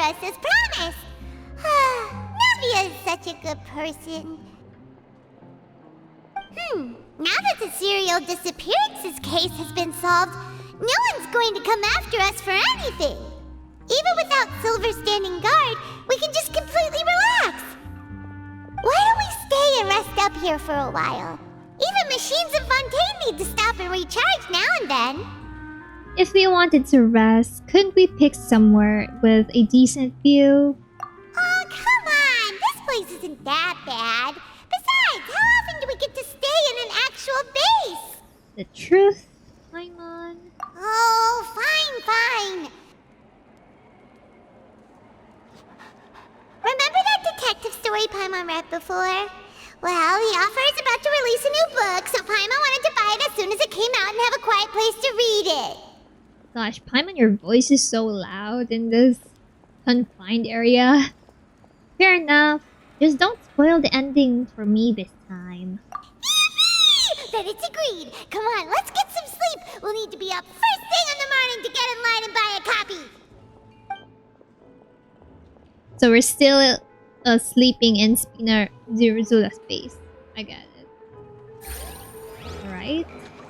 us as promised. Navia is such a good person. Now that the serial disappearances case has been solved, no one's going to come after us for anything. Even without Silver standing guard, we can just completely relax. Why don't we stay and rest up here for a while? Even machines in Fontaine need to stop and recharge now and then. If we wanted to rest, couldn't we pick somewhere with a decent view? Oh, come on! This place isn't that bad. Besides, how often do we get to stay in an actual base? The truth, Paimon. Oh, fine. Remember that detective story Paimon read before? Well, the author is about to release a new book, so Paimon wanted to buy it as soon as it came out and have a quiet place to read it. Gosh, Paimon, your voice is so loud in this confined area. Fair enough. Just don't spoil the ending for me this time. Then it's agreed. Come on, let's get some sleep. We'll need to be up first thing in the morning to get in line and buy a copy. So we're still sleeping in Spina Ziruzula's base. I get it. Alright,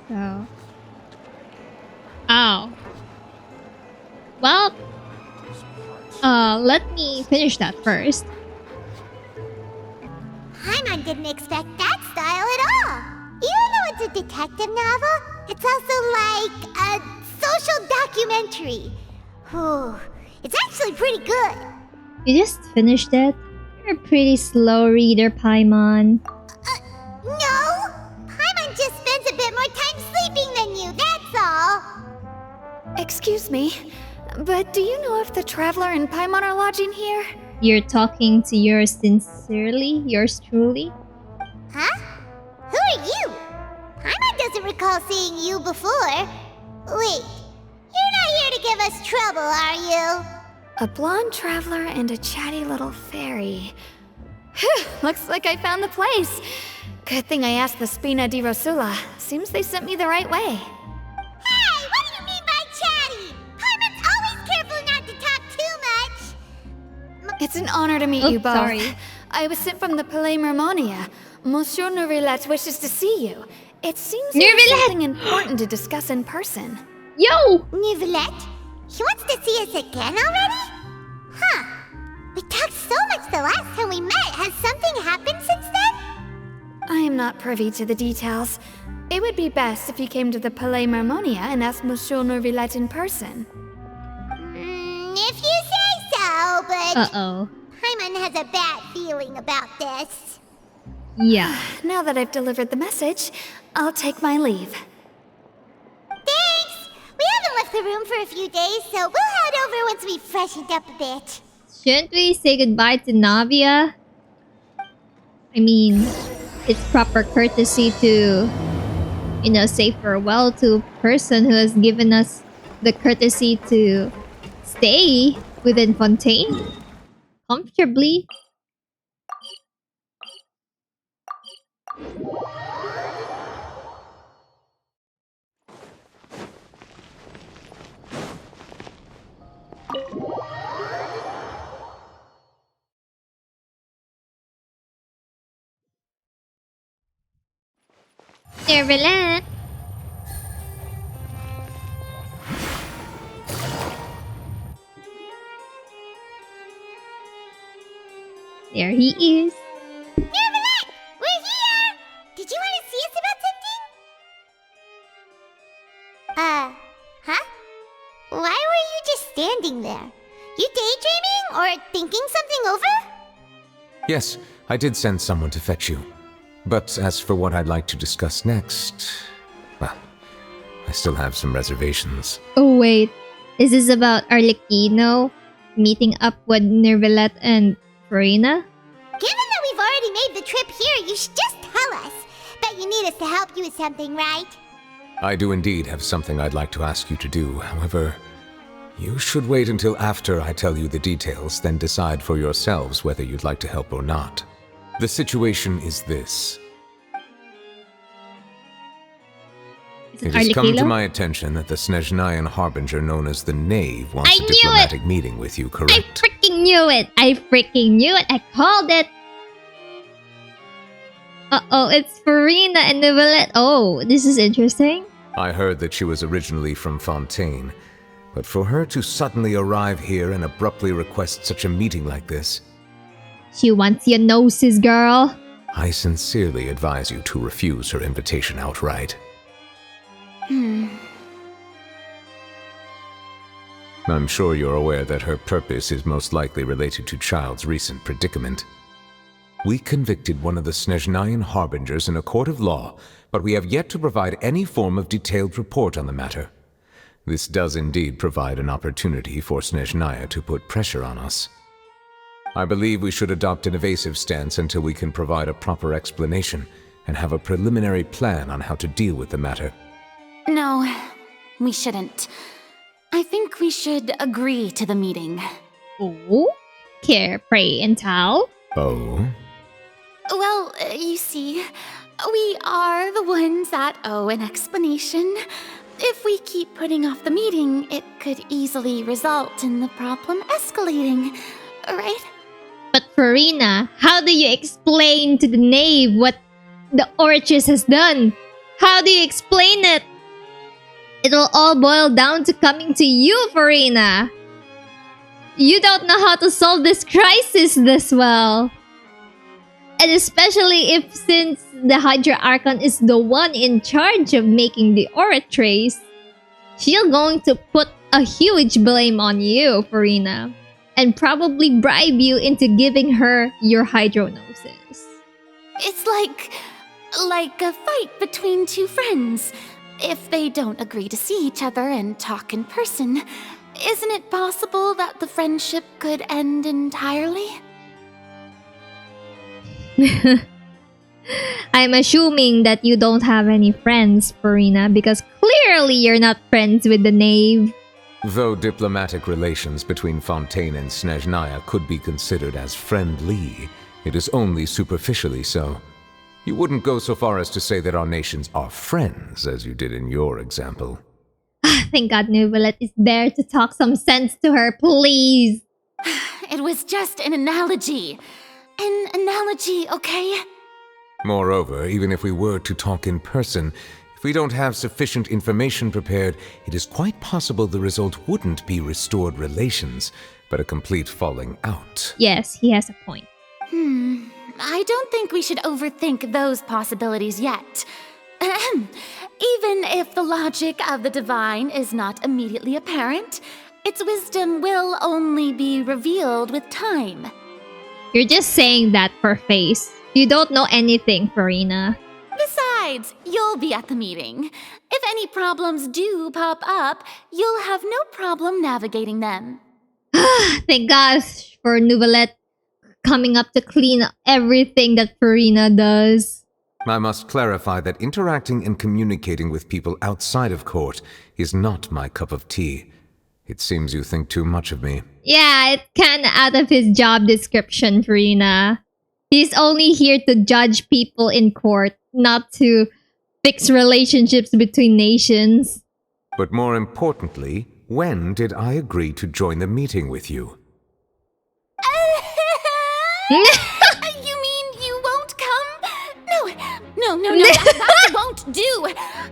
so... Oh. Well, let me finish that first. Paimon didn't expect that style at all. Even though it's a detective novel, it's also like a social documentary. Whew, it's actually pretty good. You just finished it? You're a pretty slow reader, Paimon. No! Paimon just spends a bit more time sleeping than you, that's all. Excuse me, but do you know if the Traveler and Paimon are lodging here? You're talking to yours sincerely, yours truly? Huh? Who are you? Paimon doesn't recall seeing you before. Wait, you're not here to give us trouble, are you? A blonde traveler and a chatty little fairy. Whew, looks like I found the place. Good thing I asked the Spina di Rosula. Seems they sent me the right way. Hey, what do you mean by chatty? Paimon's always careful not to talk too much. It's an honor to meet you both. Sorry. I was sent from the Palais Mermonia. Monsieur Neuvillette wishes to see you. It seems there's Neuvillette! something important to discuss in person. Yo! Neuvillette? He wants to see us again already? Huh. We talked so much the last time we met. Has something happened since then? I am not privy to the details. It would be best if you came to the Palais Mermonia and asked Monsieur Neuvillette in person. If you say so, but... Uh-oh. Paimon has a bad feeling about this. Yeah. Now that I've delivered the message, I'll take my leave. Thanks! We haven't left the room for a few days, so we'll head over once we've freshened up a bit. Shouldn't we say goodbye to Navia? I mean, it's proper courtesy to, say farewell to a person who has given us the courtesy to stay within Fontaine comfortably. Neuvillette. There he is. Neuvillette! We're here! Did you want to see us about something? Huh? Why were you just standing there? You daydreaming or thinking something over? Yes, I did send someone to fetch you. But as for what I'd like to discuss next, well, I still have some reservations. Oh wait, is this about Arlecchino meeting up with Neuvillette and Farina? Given that we've already made the trip here, you should just tell us. Bet you need us to help you with something, right? I do indeed have something I'd like to ask you to do. However, you should wait until after I tell you the details, then decide for yourselves whether you'd like to help or not. The situation is this. Is It has come to Arlecchino? my attention that the Snezhnayan harbinger known as the Knave wants I a knew diplomatic meeting with you, I correct? freaking knew it! I freaking knew it! I called it! Uh-oh, it's Farina and Neuvillette. Oh, this is interesting. I heard that she was originally from Fontaine, but for her to suddenly arrive here and abruptly request such a meeting like this, She wants your noses, girl. I sincerely advise you to refuse her invitation outright. I'm sure you're aware that her purpose is most likely related to Childe's recent predicament. We convicted one of the Snezhnayan harbingers in a court of law, but we have yet to provide any form of detailed report on the matter. This does indeed provide an opportunity for Snezhnaya to put pressure on us. I believe we should adopt an evasive stance until we can provide a proper explanation and have a preliminary plan on how to deal with the matter. No, we shouldn't. I think we should agree to the meeting. Oh? Care, pray, and tell? Oh? Well, you see, we are the ones that owe an explanation. If we keep putting off the meeting, it could easily result in the problem escalating, right? But Farina, how do you explain to the knave what the Orchis has done? How do you explain it? It will all boil down to coming to you, Farina. You don't know how to solve this crisis this well. And especially if since the Hydra Archon is the one in charge of making the aura trace, she's going to put a huge blame on you, Farina. And probably bribe you into giving her your hydronosis. It's like a fight between two friends. If they don't agree to see each other and talk in person, isn't it possible that the friendship could end entirely? I'm assuming that you don't have any friends, Farina, because clearly you're not friends with the knave. Though diplomatic relations between Fontaine and Snezhnaya could be considered as friendly, it is only superficially so. You wouldn't go so far as to say that our nations are friends, as you did in your example. Thank God Neuvillette is there to talk some sense to her, please. It was just an analogy. An analogy, okay? Moreover, even if we were to talk in person, if we don't have sufficient information prepared, it is quite possible the result wouldn't be restored relations, but a complete falling out. Yes, he has a point. I don't think we should overthink those possibilities yet. Ahem. Even if the logic of the divine is not immediately apparent, its wisdom will only be revealed with time. You're just saying that for face. You don't know anything, Farina. Besides, you'll be at the meeting. If any problems do pop up, you'll have no problem navigating them. Thank gosh for Neuvillette coming up to clean everything that Farina does. I must clarify that interacting and communicating with people outside of court is not my cup of tea. It seems you think too much of me. Yeah, it's kinda out of his job description, Farina. He's only here to judge people in court, not to fix relationships between nations. But more importantly, when did I agree to join the meeting with you? You mean you won't come? No, that won't do.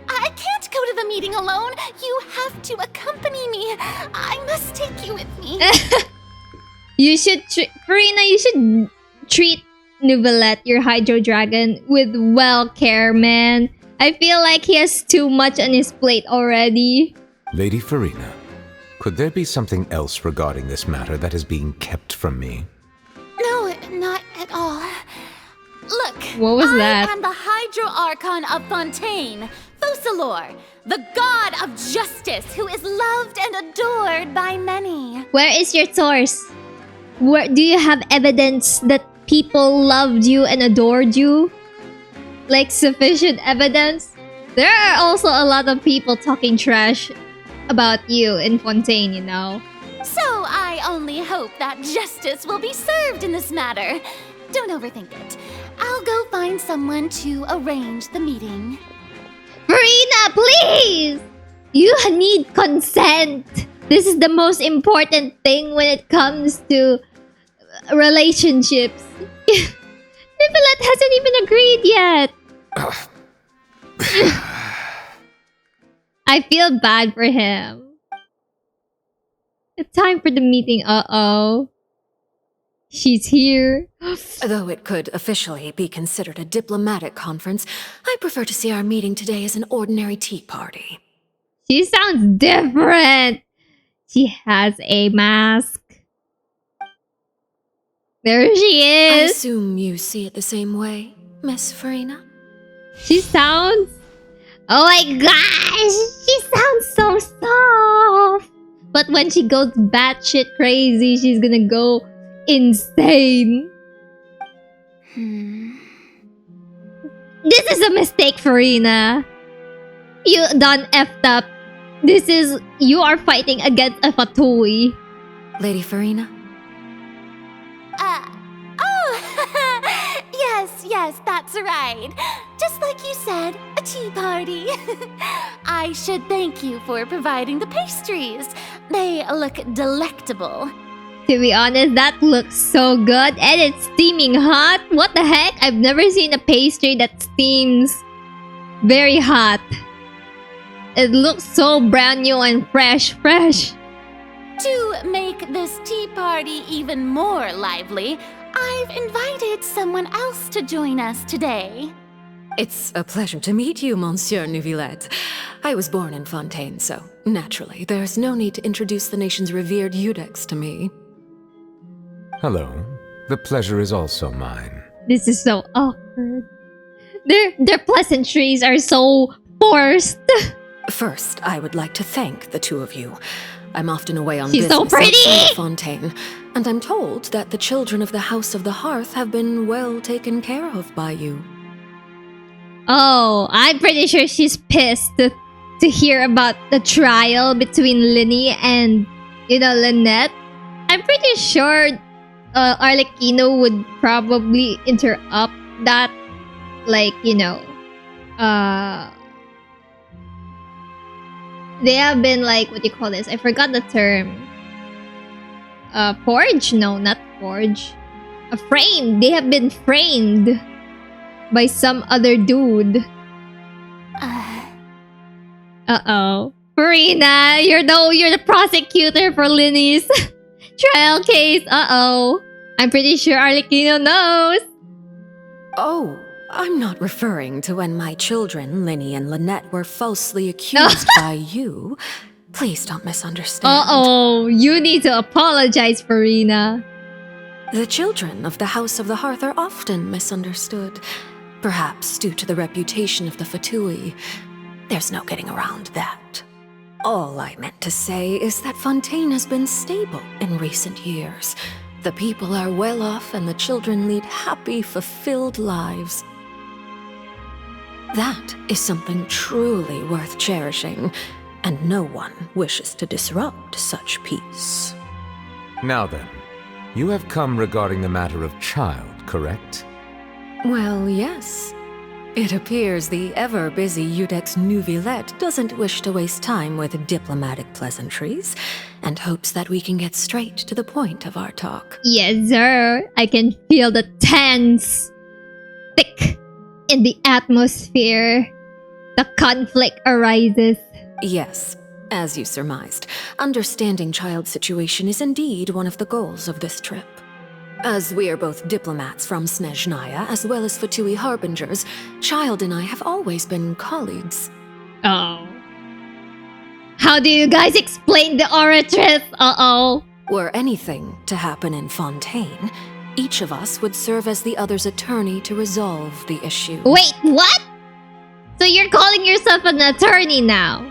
I can't go to the meeting alone. You have to accompany me. I must take you with me. You should, Farina, you should treat Neuvillette, your Hydro Dragon, with care, man. I feel like he has too much on his plate already. Lady Farina, could there be something else regarding this matter that is being kept from me? No, not at all. Look, What was that? I am the Hydro Archon of Fontaine, Focalor, the god of justice who is loved and adored by many. Where is your source? Where do you have evidence that people loved you and adored you? Like sufficient evidence? There are also a lot of people talking trash about you in Fontaine, you know. So I only hope that justice will be served in this matter. Don't overthink it. I'll go find someone to arrange the meeting. Farina, please! You need consent. This is the most important thing when it comes to relationships. Nicolette hasn't even agreed yet. I feel bad for him. It's time for the meeting. Uh-oh. She's here. Though it could officially be considered a diplomatic conference, I prefer to see our meeting today as an ordinary tea party. She sounds different. She has a mask. There she I is. assume you see it the same way, Miss Farina? She sounds... Oh my gosh! She sounds so soft! But when she goes batshit crazy, she's gonna go insane. This is a mistake, Farina. You done effed up. You are fighting against a Fatui. Lady Farina? Yes, that's right. Just like you said, a tea party. I should thank you for providing the pastries. They look delectable. To be honest, that looks so good and it's steaming hot. What the heck? I've never seen a pastry that steams very hot. It looks so brand new and fresh. To make this tea party even more lively, I've invited someone else to join us today. It's a pleasure to meet you, Monsieur Neuvillette. I was born in Fontaine, so naturally, there's no need to introduce the nation's revered Eudex to me. Hello. The pleasure is also mine. This is so awkward. Their pleasantries are so forced. First, I would like to thank the two of you. I'm often away on She's business so pretty! outside of Fontaine, and I'm told that the children of the House of the Hearth have been well taken care of by you. Oh, I'm pretty sure she's pissed to hear about the trial between Linny and, Lynette. I'm pretty sure Arlecchino would probably interrupt that, they have been what do you call this? I forgot the term. Forged? No, not forged. Framed. They have been framed by some other dude. Uh-oh. Farina, you're the prosecutor for Linny's trial case. Uh-oh. I'm pretty sure Arlecchino knows. Oh, I'm not referring to when my children, Linny and Lynette, were falsely accused by you. Please don't misunderstand. Uh-oh. You need to apologize, Farina. The children of the House of the Hearth are often misunderstood. Perhaps due to the reputation of the Fatui. There's no getting around that. All I meant to say is that Fontaine has been stable in recent years. The people are well off and the children lead happy, fulfilled lives. That is something truly worth cherishing, and no one wishes to disrupt such peace. Now then, you have come regarding the matter of Childe, correct? Well, yes. It appears the ever-busy Eudex Neuvillette doesn't wish to waste time with diplomatic pleasantries, and hopes that we can get straight to the point of our talk. Yes, sir. I can feel the tense, thick in the atmosphere. The conflict arises. Yes, as you surmised, understanding Childe's situation is indeed one of the goals of this trip. As we are both diplomats from Snezhnaya, as well as Fatui harbingers, Childe and I have always been colleagues. Oh. How do you guys explain the oratress? Uh-oh. Were anything to happen in Fontaine, each of us would serve as the other's attorney to resolve the issue. Wait, what? So you're calling yourself an attorney now?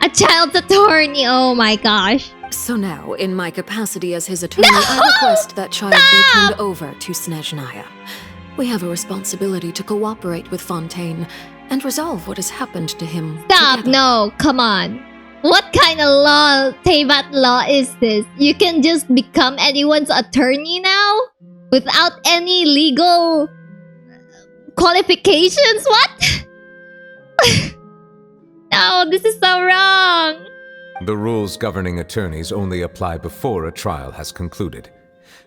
A child's attorney? Oh my gosh. So now, in my capacity as his attorney, I request that Childe be turned over to Snezhnaya. We have a responsibility to cooperate with Fontaine and resolve what has happened to him. Stop, together. no, come on. What kind of law, Teyvat law is this? You can just become anyone's attorney now? Without any legal qualifications? What? No, this is so wrong! The rules governing attorneys only apply before a trial has concluded.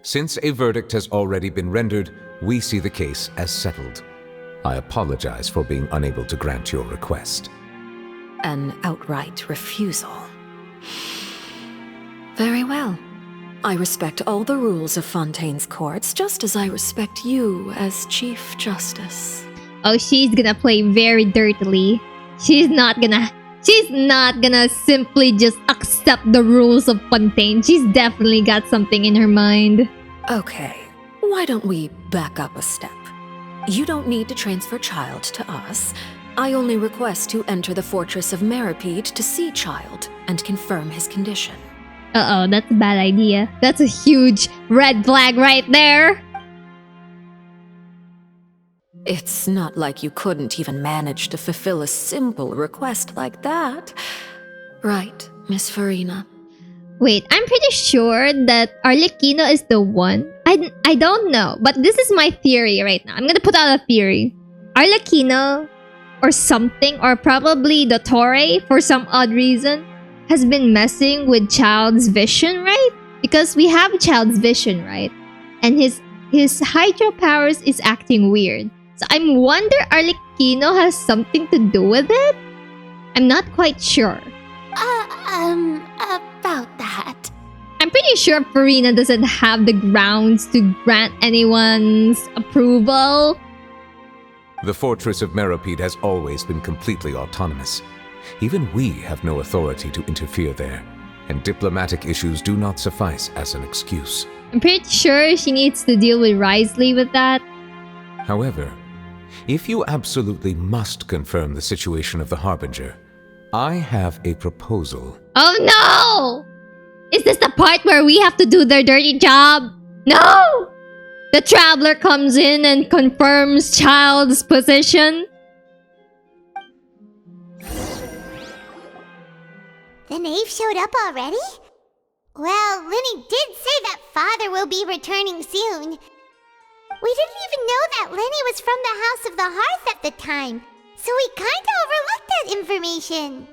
Since a verdict has already been rendered, we see the case as settled. I apologize for being unable to grant your request. An outright refusal. Very well. I respect all the rules of Fontaine's courts, just as I respect you as Chief Justice. Oh, she's gonna play very dirtily. She's not gonna simply just accept the rules of Fontaine. She's definitely got something in her mind. Okay, why don't we back up a step? You don't need to transfer Childe to us. I only request to enter the Fortress of Meropide to see Childe and confirm his condition. Uh-oh, that's a bad idea. That's a huge red flag right there. It's not like you couldn't even manage to fulfill a simple request like that. Right, Miss Farina? Wait, I'm pretty sure that Arlecchino is the one. I don't know, but this is my theory right now. I'm gonna put out a theory. Arlecchino or something, or probably the Torre for some odd reason, has been messing with Childe's vision, right? Because we have Childe's vision, right? And his hydro powers is acting weird. So I'm wonder Arlecchino has something to do with it? I'm not quite sure. About that. I'm pretty sure Farina doesn't have the grounds to grant anyone's approval. The Fortress of Meropide has always been completely autonomous. Even we have no authority to interfere there, and diplomatic issues do not suffice as an excuse. I'm pretty sure she needs to deal with Risley with that. However, if you absolutely must confirm the situation of the Harbinger, I have a proposal. Oh no! Is this the part where we have to do their dirty job? No! The Traveler comes in and confirms Childe's position. The knave showed up already? Well, Lenny did say that father will be returning soon. We didn't even know that Lenny was from the House of the Hearth at the time, so we kinda overlooked that information.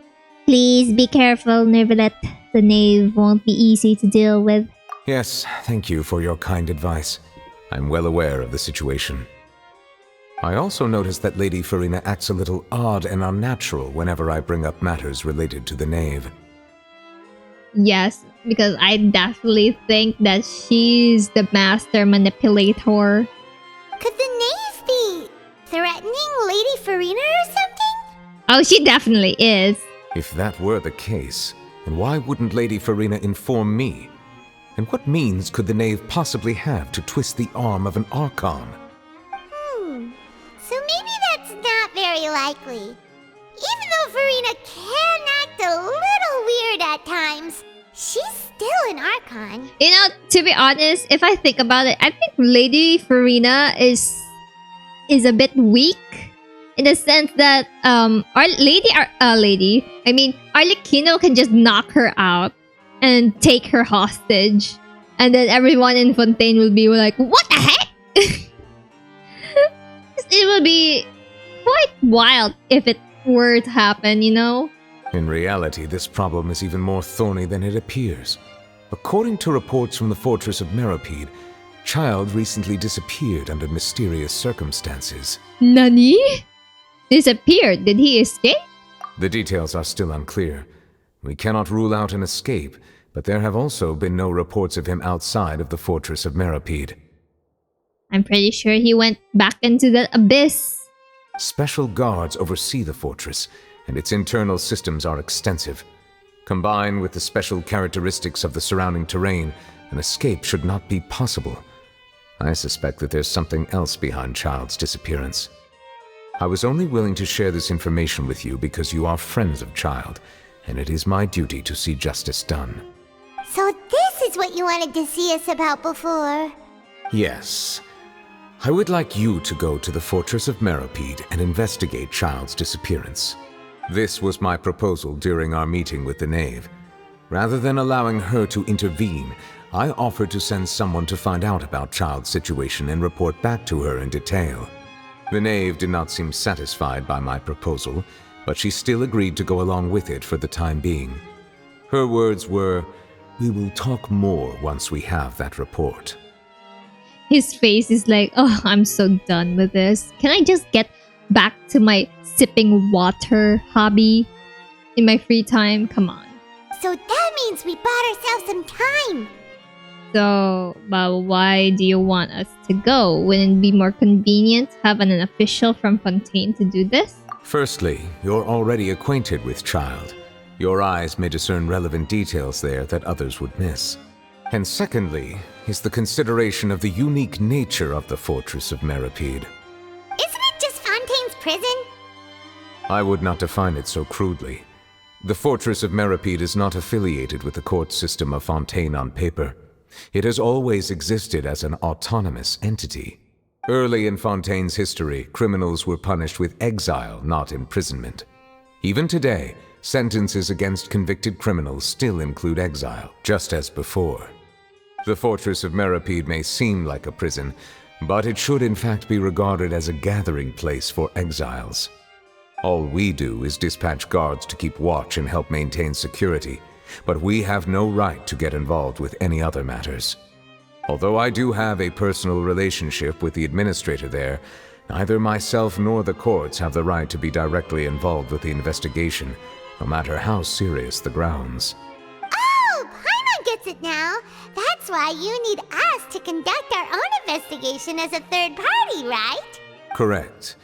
Please be careful, Nervalet. The knave won't be easy to deal with. Yes, thank you for your kind advice. I'm well aware of the situation. I also noticed that Lady Farina acts a little odd and unnatural whenever I bring up matters related to the knave. Yes, because I definitely think that she's the master manipulator. Could the knave be threatening Lady Farina or something? Oh, she definitely is. If that were the case, then why wouldn't Lady Farina inform me? And what means could the knave possibly have to twist the arm of an Archon? So maybe that's not very likely. Even though Farina can act a little weird at times, she's still an Archon. You know, to be honest, if I think about it, I think Lady Farina is a bit weak. In the sense that Arlecchino can just knock her out and take her hostage. And then everyone in Fontaine will be like, what the heck? It would be quite wild if it were to happen, you know? In reality, this problem is even more thorny than it appears. According to reports from the Fortress of Meropide, Childe recently disappeared under mysterious circumstances. Nani? Disappeared? Did he escape? The details are still unclear. We cannot rule out an escape, but there have also been no reports of him outside of the Fortress of Meropide. I'm pretty sure he went back into the abyss. Special guards oversee the fortress, and its internal systems are extensive. Combined with the special characteristics of the surrounding terrain, an escape should not be possible. I suspect that there's something else behind Childe's disappearance. I was only willing to share this information with you because you are friends of Childe, and it is my duty to see justice done. So this is what you wanted to see us about before. Yes. I would like you to go to the Fortress of Meropide and investigate Childe's disappearance. This was my proposal during our meeting with the knave. Rather than allowing her to intervene, I offered to send someone to find out about Childe's situation and report back to her in detail. The knave did not seem satisfied by my proposal, but she still agreed to go along with it for the time being. Her words were, "We will talk more once we have that report." His face is like, oh, I'm so done with this. Can I just get back to my sipping water hobby in my free time? Come on. So that means we bought ourselves some time. So, but why do you want us to go? Wouldn't it be more convenient to have an official from Fontaine to do this? Firstly, you're already acquainted with Childe. Your eyes may discern relevant details there that others would miss. And secondly, is the consideration of the unique nature of the Fortress of Meropide. Isn't it just Fontaine's prison? I would not define it so crudely. The Fortress of Meropide is not affiliated with the court system of Fontaine on paper. It has always existed as an autonomous entity. Early in Fontaine's history, criminals were punished with exile, not imprisonment. Even today, sentences against convicted criminals still include exile, just as before. The Fortress of Meropide may seem like a prison, but it should in fact be regarded as a gathering place for exiles. All we do is dispatch guards to keep watch and help maintain security, but we have no right to get involved with any other matters. Although I do have a personal relationship with the administrator there, neither myself nor the courts have the right to be directly involved with the investigation, no matter how serious the grounds. Oh, Paimon gets it now. That's why you need us to conduct our own investigation as a third party, right? Correct.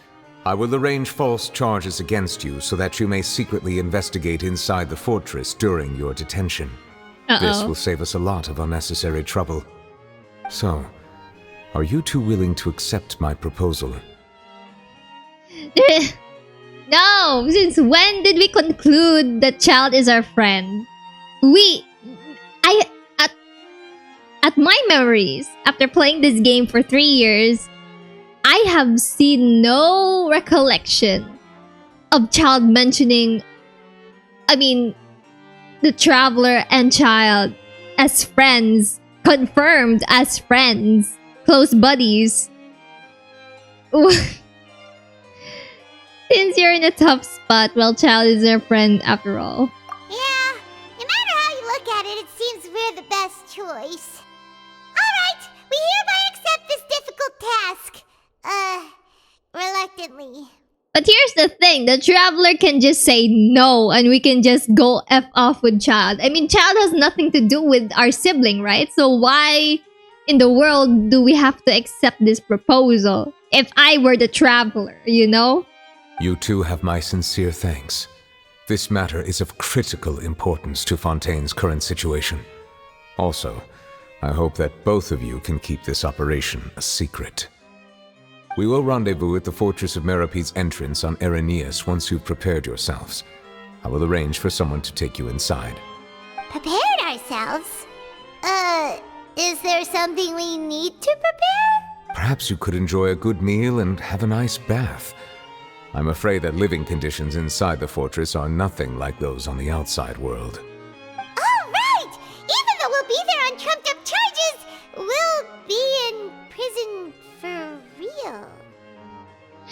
I will arrange false charges against you so that you may secretly investigate inside the fortress during your detention. This will save us a lot of unnecessary trouble. So, are you two willing to accept my proposal? No! Since when did we conclude that Childe is our friend? At my memories, after playing this game for 3 years, I have seen no recollection of Childe mentioning, the Traveler and Childe as friends, confirmed as friends, close buddies. Since you're in a tough spot, well, Childe is your friend after all. Yeah, no matter how you look at it, it seems we're the best choice. Alright, we hereby accept this difficult task. Reluctantly. But here's the thing, the Traveler can just say no and we can just go F off with Childe. I mean, Childe has nothing to do with our sibling, right? So why in the world do we have to accept this proposal? If I were the Traveler, you know? You two have my sincere thanks. This matter is of critical importance to Fontaine's current situation. Also, I hope that both of you can keep this operation a secret. We will rendezvous at the Fortress of Meropide's entrance on Erinius once you've prepared yourselves. I will arrange for someone to take you inside. Prepared ourselves? Is there something we need to prepare? Perhaps you could enjoy a good meal and have a nice bath. I'm afraid that living conditions inside the fortress are nothing like those on the outside world. Oh, right! Even though we'll be there on trumped-up charges, we'll be in prison for real.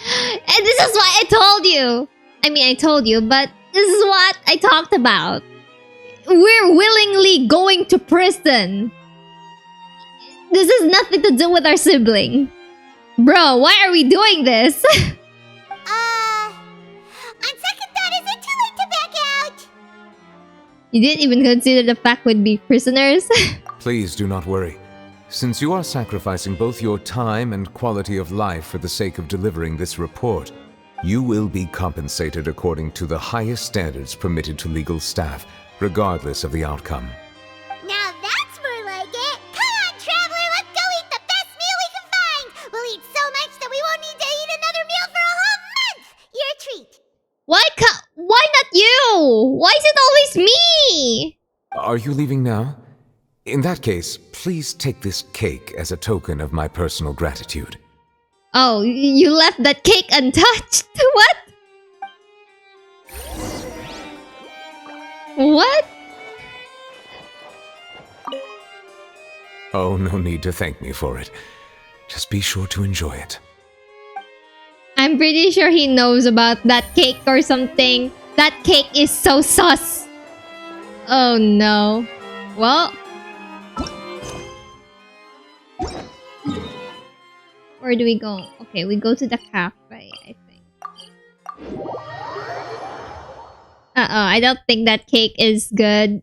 And this is why I told you. I told you, but this is what I talked about. We're willingly going to prison. This has nothing to do with our sibling. Bro, why are we doing this? On second thought, is it too late to back out? You didn't even consider the fact we'd be prisoners? Please do not worry. Since you are sacrificing both your time and quality of life for the sake of delivering this report, you will be compensated according to the highest standards permitted to legal staff, regardless of the outcome. Now that's more like it. Come on, Traveler, let's go eat the best meal we can find. We'll eat so much that we won't need to eat another meal for a whole month. Your treat. Why not you? Why is it always me? Are you leaving now? In that case, please take this cake as a token of my personal gratitude. Oh, you left that cake untouched? What? What? Oh, no need to thank me for it. Just be sure to enjoy it. I'm pretty sure he knows about that cake or something. That cake is so sus. Oh no. Well. Where do we go? Okay, we go to the cafe, I think. I don't think that cake is good.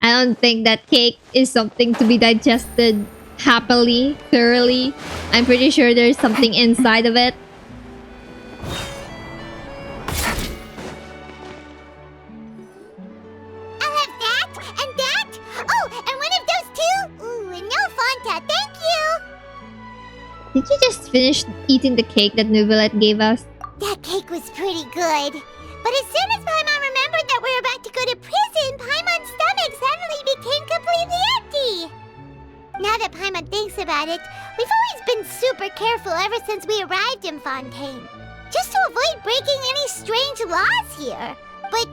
I don't think that cake is something to be digested happily, thoroughly. I'm pretty sure there's something inside of it. I'll have that and that. Oh, and one of those too. Ooh, and no Fanta, thank you. Did you just finish eating the cake that Nouvellette gave us? That cake was pretty good. But as soon as Paimon remembered that we were about to go to prison, Paimon's stomach suddenly became completely empty. Now that Paimon thinks about it, we've always been super careful ever since we arrived in Fontaine. Just to avoid breaking any strange laws here. But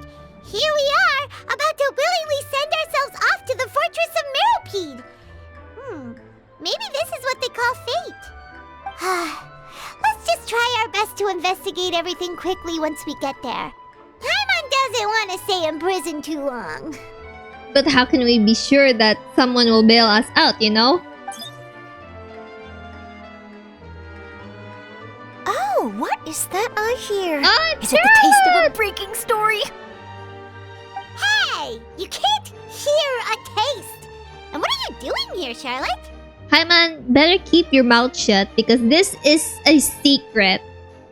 here we are, about to willingly send ourselves off to the Fortress of Meropide. Maybe this is what they call fate. Let's just try our best to investigate everything quickly once we get there. Paimon doesn't want to stay in prison too long. But how can we be sure that someone will bail us out, you know? Oh, what is that I hear? Oh, Is it the taste of a breaking story? Hey! You can't hear a taste! And what are you doing here, Charlotte? Paimon, better keep your mouth shut because this is a secret.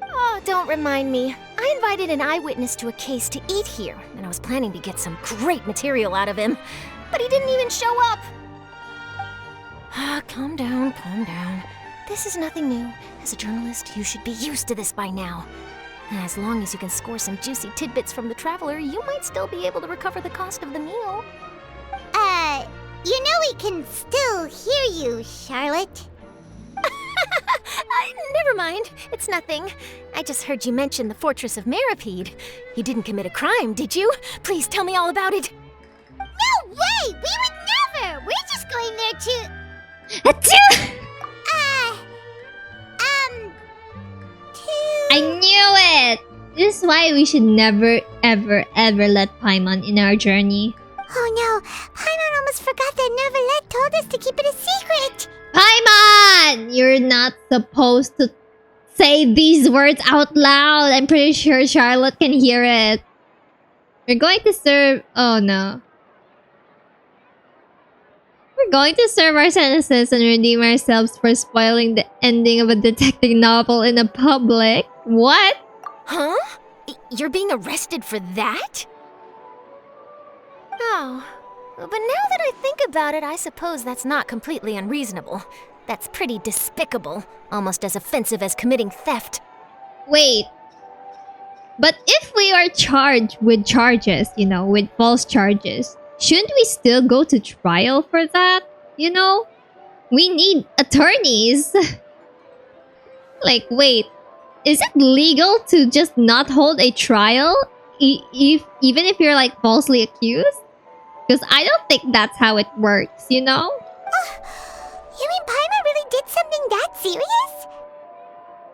Oh, don't remind me. I invited an eyewitness to a case to eat here, and I was planning to get some great material out of him. But he didn't even show up. Calm down, calm down. This is nothing new. As a journalist, you should be used to this by now. As long as you can score some juicy tidbits from the traveler, you might still be able to recover the cost of the meal. You know we can still hear you, Charlotte. Never mind. It's nothing. I just heard you mention the Fortress of Meropide. You didn't commit a crime, did you? Please tell me all about it. No way! We would never! We're just going there to... I knew it! This is why we should never, ever, ever let Paimon in our journey. Oh no, Paimon almost forgot that Nouvellette told us to keep it a secret. Paimon! You're not supposed to say these words out loud. I'm pretty sure Charlotte can hear it. We're going to serve... Oh no. We're going to serve our sentences and redeem ourselves for spoiling the ending of a detective novel in a public. What? Huh? You're being arrested for that? Oh. But now that I think about it, I suppose that's not completely unreasonable. That's pretty despicable. Almost as offensive as committing theft. Wait. But if we are charged with charges, you know, with false charges, shouldn't we still go to trial for that? You know? We need attorneys. Like, wait. Is it legal to just not hold a trial? Even if you're like falsely accused? Because I don't think that's how it works, you know? You mean Paimon really did something that serious?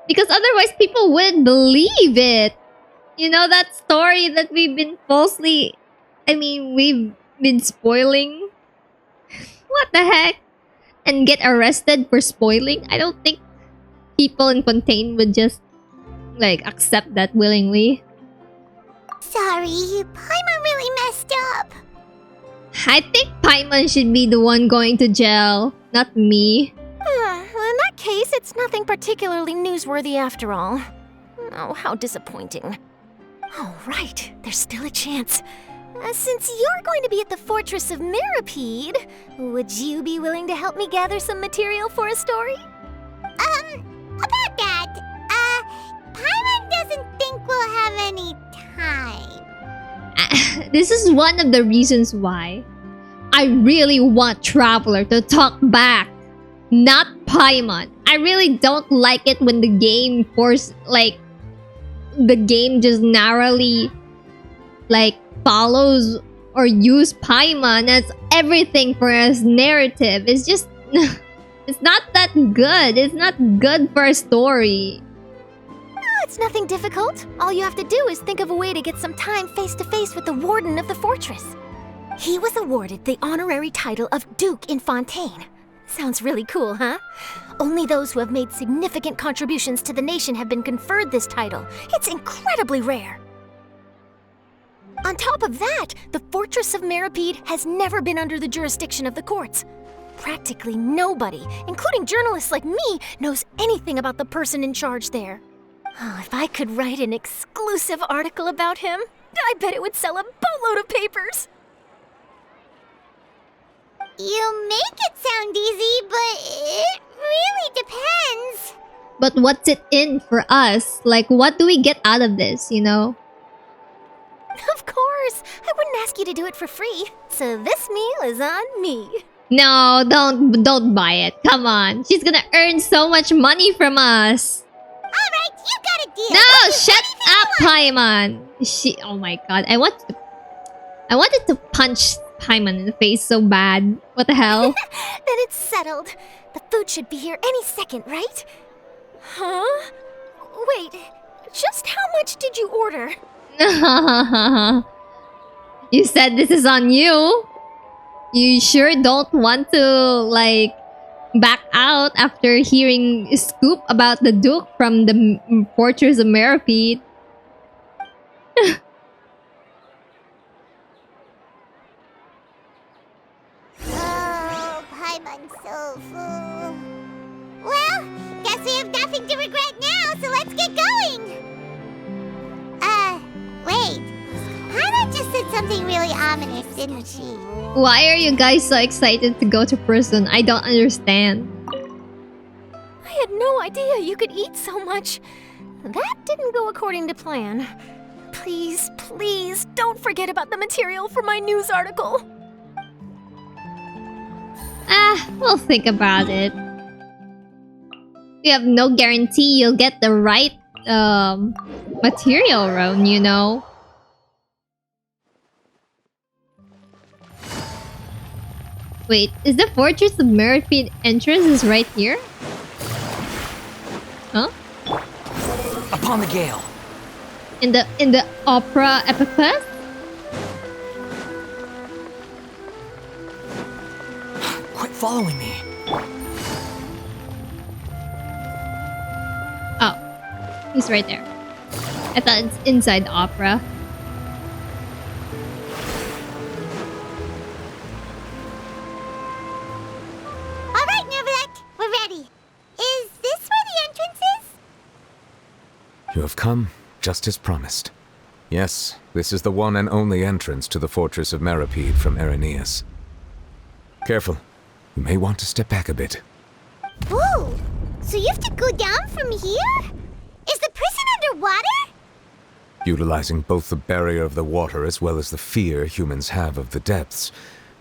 Because otherwise people wouldn't believe it. You know that story that we've been falsely... I mean, we've been spoiling? What the heck? And get arrested for spoiling? I don't think people in Fontaine would just, like, accept that willingly. Sorry, Paimon really messed up. I think Paimon should be the one going to jail, not me. Well, in that case, it's nothing particularly newsworthy after all. Oh, how disappointing. Oh, right. There's still a chance. Since you're going to be at the Fortress of Meropide, would you be willing to help me gather some material for a story? About that, Paimon doesn't think we'll have any time. This is one of the reasons why I really want Traveler to talk back, not Paimon. I really don't like it when the game the game just narrowly, follows or use Paimon as everything for his narrative. It's just... It's not that good. It's not good for a story. Oh, it's nothing difficult. All you have to do is think of a way to get some time face to face with the warden of the fortress. He was awarded the honorary title of Duke in Fontaine. Sounds really cool, huh? Only those who have made significant contributions to the nation have been conferred this title. It's incredibly rare. On top of that, the Fortress of Meropide has never been under the jurisdiction of the courts. Practically nobody, including journalists like me, knows anything about the person in charge there. Oh, if I could write an exclusive article about him, I bet it would sell a boatload of papers. You make it sound easy, but it really depends. But what's it in for us? Like, what do we get out of this, you know? Of course, I wouldn't ask you to do it for free, so this meal is on me. No, don't buy it. Come on. She's gonna earn so much money from us. Alright, you got a deal. No, shut up, Paimon. Oh my god. I wanted to punch Paimon in the face so bad. What the hell? Then it's settled. The food should be here any second, right? Huh? Wait, just how much did you order? You said this is on you. You sure don't want to, like, back out after hearing a scoop about the Duke from the Fortress of Meropide. Oh, Paimon's so full. Well, guess we have nothing to regret now, so let's get going. Wait. Paimon just said something really ominous, didn't she? Why are you guys so excited to go to prison? I don't understand. I had no idea you could eat so much. That didn't go according to plan. Please, please, don't forget about the material for my news article. We'll think about it. We have no guarantee you'll get the right material, Ron, you know? Wait, is the Fortress of Meropide entrance is right here? Huh? Upon the gale. In the opera epitaph? Quit following me. Oh, he's right there. I thought it's inside the opera. Alright, Nervalek, we're ready. Is this where the entrance is? You have come, just as promised. Yes, this is the one and only entrance to the Fortress of Meropide from Irenaeus. Careful. You may want to step back a bit. Whoa! So you have to go down from here? Is the prison underwater? Utilizing both the barrier of the water as well as the fear humans have of the depths,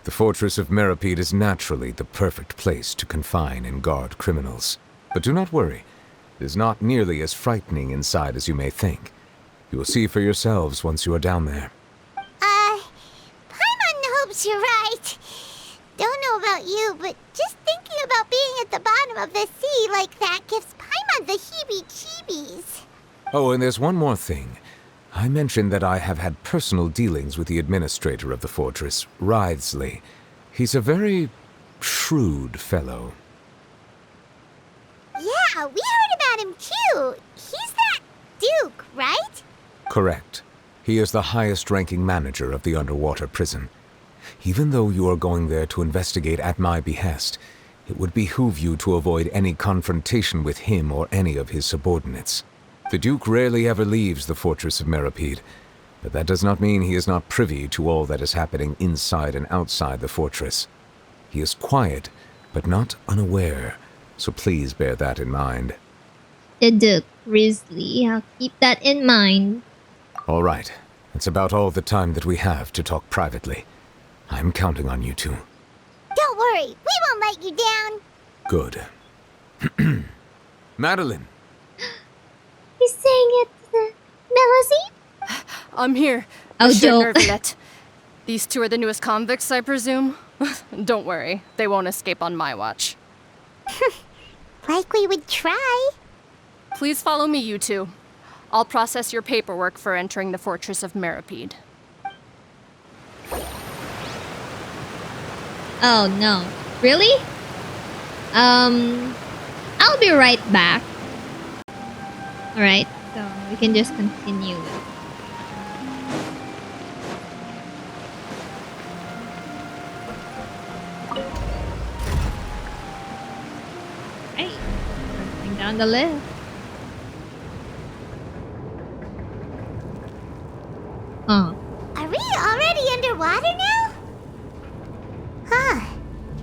the Fortress of Meropide is naturally the perfect place to confine and guard criminals. But do not worry. It is not nearly as frightening inside as you may think. You will see for yourselves once you are down there. Paimon hopes you're right. Don't know about you, but just thinking about being at the bottom of the sea like that gives Paimon the heebie-jeebies. Oh, and there's one more thing. I mentioned that I have had personal dealings with the administrator of the fortress, Wriothesley. He's a very shrewd fellow. Yeah, we heard about him too. He's that Duke, right? Correct. He is the highest-ranking manager of the underwater prison. Even though you are going there to investigate at my behest, it would behoove you to avoid any confrontation with him or any of his subordinates. The Duke rarely ever leaves the Fortress of Meropide, but that does not mean he is not privy to all that is happening inside and outside the fortress. He is quiet, but not unaware, so please bear that in mind. The Duke, Grizzly. I'll keep that in mind. All right, that's about all the time that we have to talk privately. I'm counting on you two. Don't worry, we won't let you down. Good. Madeline! He's saying it to Melusine? I'm here. Oh, Monsieur joke. Nervalette. These two are the newest convicts, I presume? Don't worry, they won't escape on my watch. Like we would try. Please follow me, you two. I'll process your paperwork for entering the Fortress of Meropide. Oh no. Really? I'll be right back. Alright, so we can just continue. Hey, going down the lift. Huh. Are we already underwater now? Huh.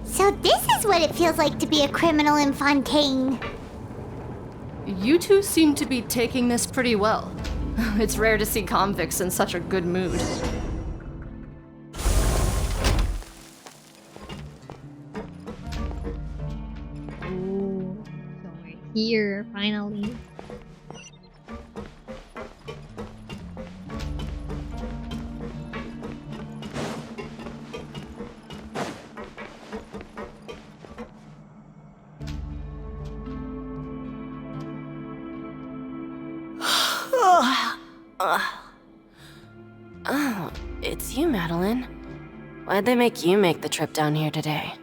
So this is what it feels like to be a criminal in Fontaine. You two seem to be taking this pretty well. It's rare to see convicts in such a good mood. Ooh, so we're here finally. Oh, it's you, Madeline. Why'd they make you make the trip down here today?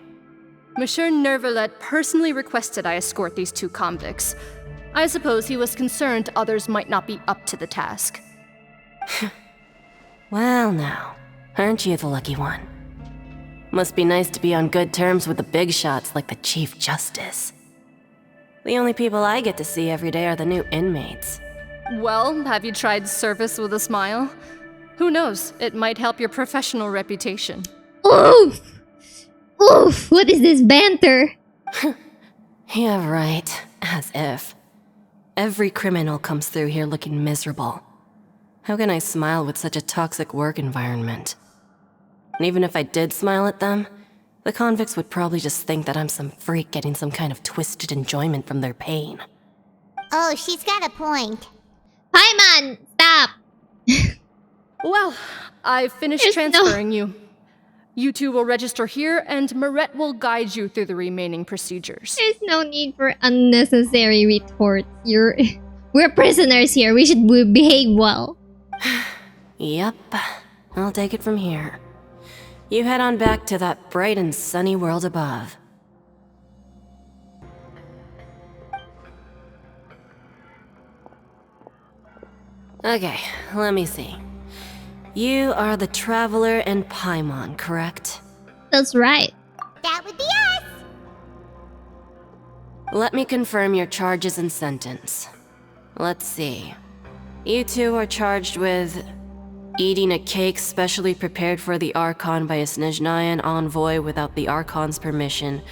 Monsieur Nervalet personally requested I escort these two convicts. I suppose he was concerned others might not be up to the task. Well now, aren't you the lucky one? Must be nice to be on good terms with the big shots like the Chief Justice. The only people I get to see every day are the new inmates. Well, have you tried service with a smile? Who knows, it might help your professional reputation. Oof! Oof! What is this banter? Yeah, right. As if. Every criminal comes through here looking miserable. How can I smile with such a toxic work environment? And even if I did smile at them, the convicts would probably just think that I'm some freak getting some kind of twisted enjoyment from their pain. Oh, she's got a point. Paimon, stop! Well, I've finished There's transferring you. You two will register here, and Marette will guide you through the remaining procedures. There's no need for unnecessary retorts. We're prisoners here. We should behave well. Yep, I'll take it from here. You head on back to that bright and sunny world above. Okay, let me see. You are the Traveler and Paimon, correct? That's right. That would be us. Let me confirm your charges and sentence. Let's see. You two are charged with eating a cake specially prepared for the Archon by a Snezhnayan envoy without the Archon's permission,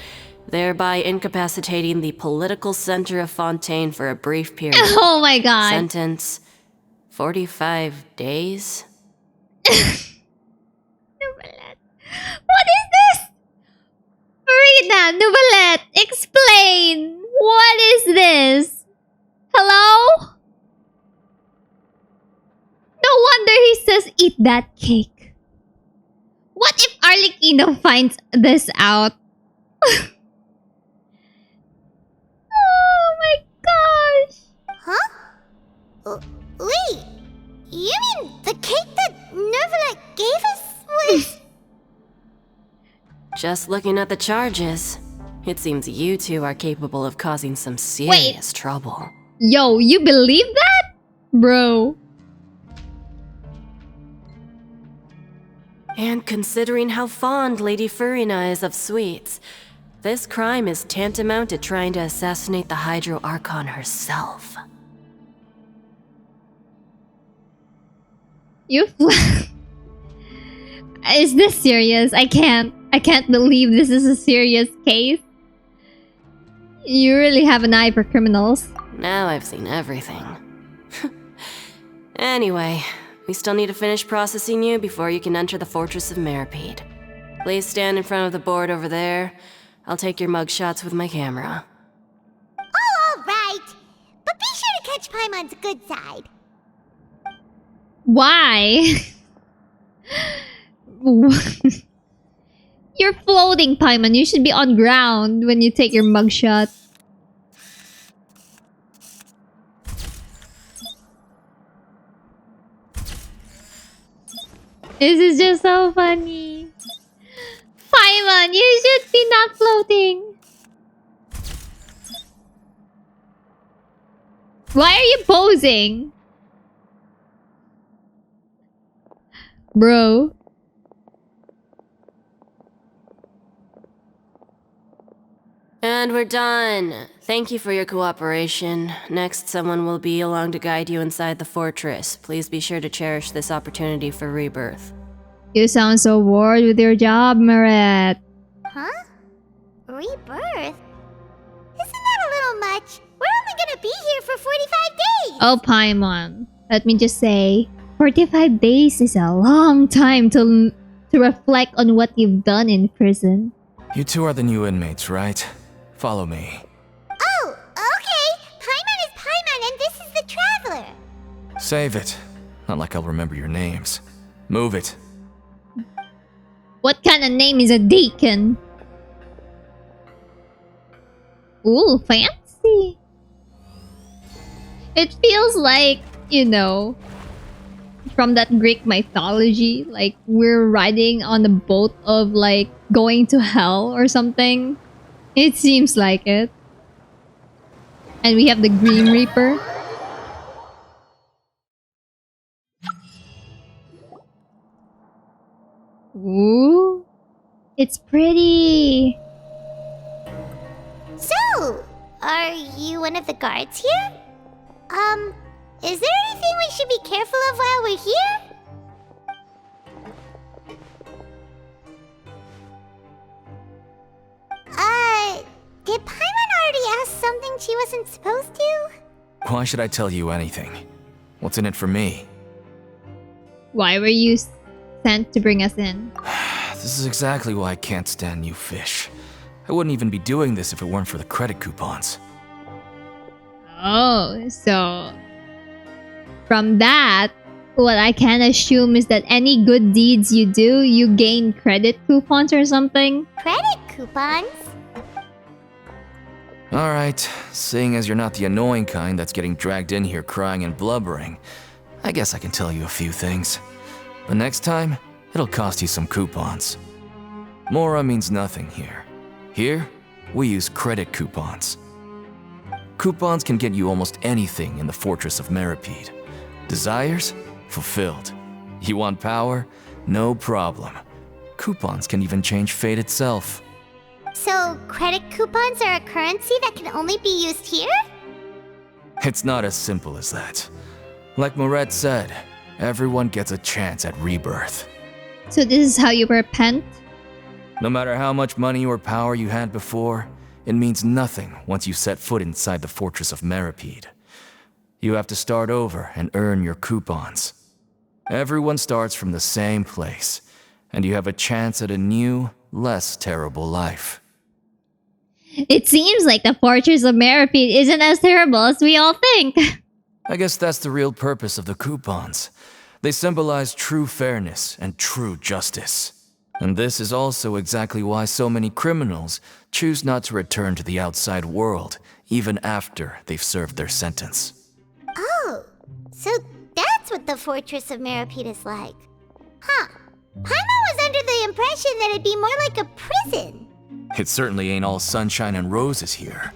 thereby incapacitating the political center of Fontaine for a brief period. Oh my god. Sentence: 45 days? Novelette. What is this? Marina, Novelette, explain! What is this? Hello? No wonder he says eat that cake. What if Arlecchino finds this out? Oh my gosh. Huh? Wait. You mean the cake that Nervalet gave us was... Just looking at the charges, it seems you two are capable of causing some serious trouble. Yo, you believe that? Bro. And considering how fond Lady Furina is of sweets, this crime is tantamount to trying to assassinate the Hydro Archon herself. You Is this serious? I can't believe this is a serious case. You really have an eye for criminals. Now I've seen everything. Anyway, we still need to finish processing you before you can enter the Fortress of Meropide. Please stand in front of the board over there. I'll take your mugshots with my camera. Oh, all right. But be sure to catch Paimon's good side. Why? You're floating, Paimon. You should be on ground when you take your mugshot. This is just so funny. Paimon, you should be not floating. Why are you posing? Bro. And we're done. Thank you for your cooperation. Next, someone will be along to guide you inside the fortress. Please be sure to cherish this opportunity for rebirth. You sound so bored with your job, Maret. Huh? Rebirth? Isn't that a little much? We're only gonna be here for 45 days! Oh, Paimon. Let me just say, 45 days is a long time to reflect on what you've done in prison. You two are the new inmates, right? Follow me. Oh, okay! Paimon is Paimon and this is the Traveler! Save it. Not like I'll remember your names. Move it. What kind of name is a deacon? Ooh, fancy. It feels like, you know, from that Greek mythology, like we're riding on a boat of like going to hell or something. It seems like it. And we have the Grim Reaper. Ooh. It's pretty. So, are you one of the guards here? Is there anything we should be careful of while we're here? Did Paimon already ask something she wasn't supposed to? Why should I tell you anything? What's in it for me? Why were you sent to bring us in? This is exactly why I can't stand you fish. I wouldn't even be doing this if it weren't for the credit coupons. Oh, so from that, what I can assume is that any good deeds you do, you gain credit coupons or something? Credit coupons? Alright, seeing as you're not the annoying kind that's getting dragged in here crying and blubbering, I guess I can tell you a few things. But next time, it'll cost you some coupons. Mora means nothing here. Here, we use credit coupons. Coupons can get you almost anything in the Fortress of Meropide. Desires? Fulfilled. You want power? No problem. Coupons can even change fate itself. So, credit coupons are a currency that can only be used here? It's not as simple as that. Like Moret said, everyone gets a chance at rebirth. So this is how you repent? No matter how much money or power you had before, it means nothing once you set foot inside the Fortress of Meropide. You have to start over and earn your coupons. Everyone starts from the same place, and you have a chance at a new, less terrible life. It seems like the Fortress of Meropide isn't as terrible as we all think. I guess that's the real purpose of the coupons. They symbolize true fairness and true justice. And this is also exactly why so many criminals choose not to return to the outside world, even after they've served their sentence. Oh, so that's what the Fortress of Meropide is like. Huh. Paimon was under the impression that it'd be more like a prison. It certainly ain't all sunshine and roses here,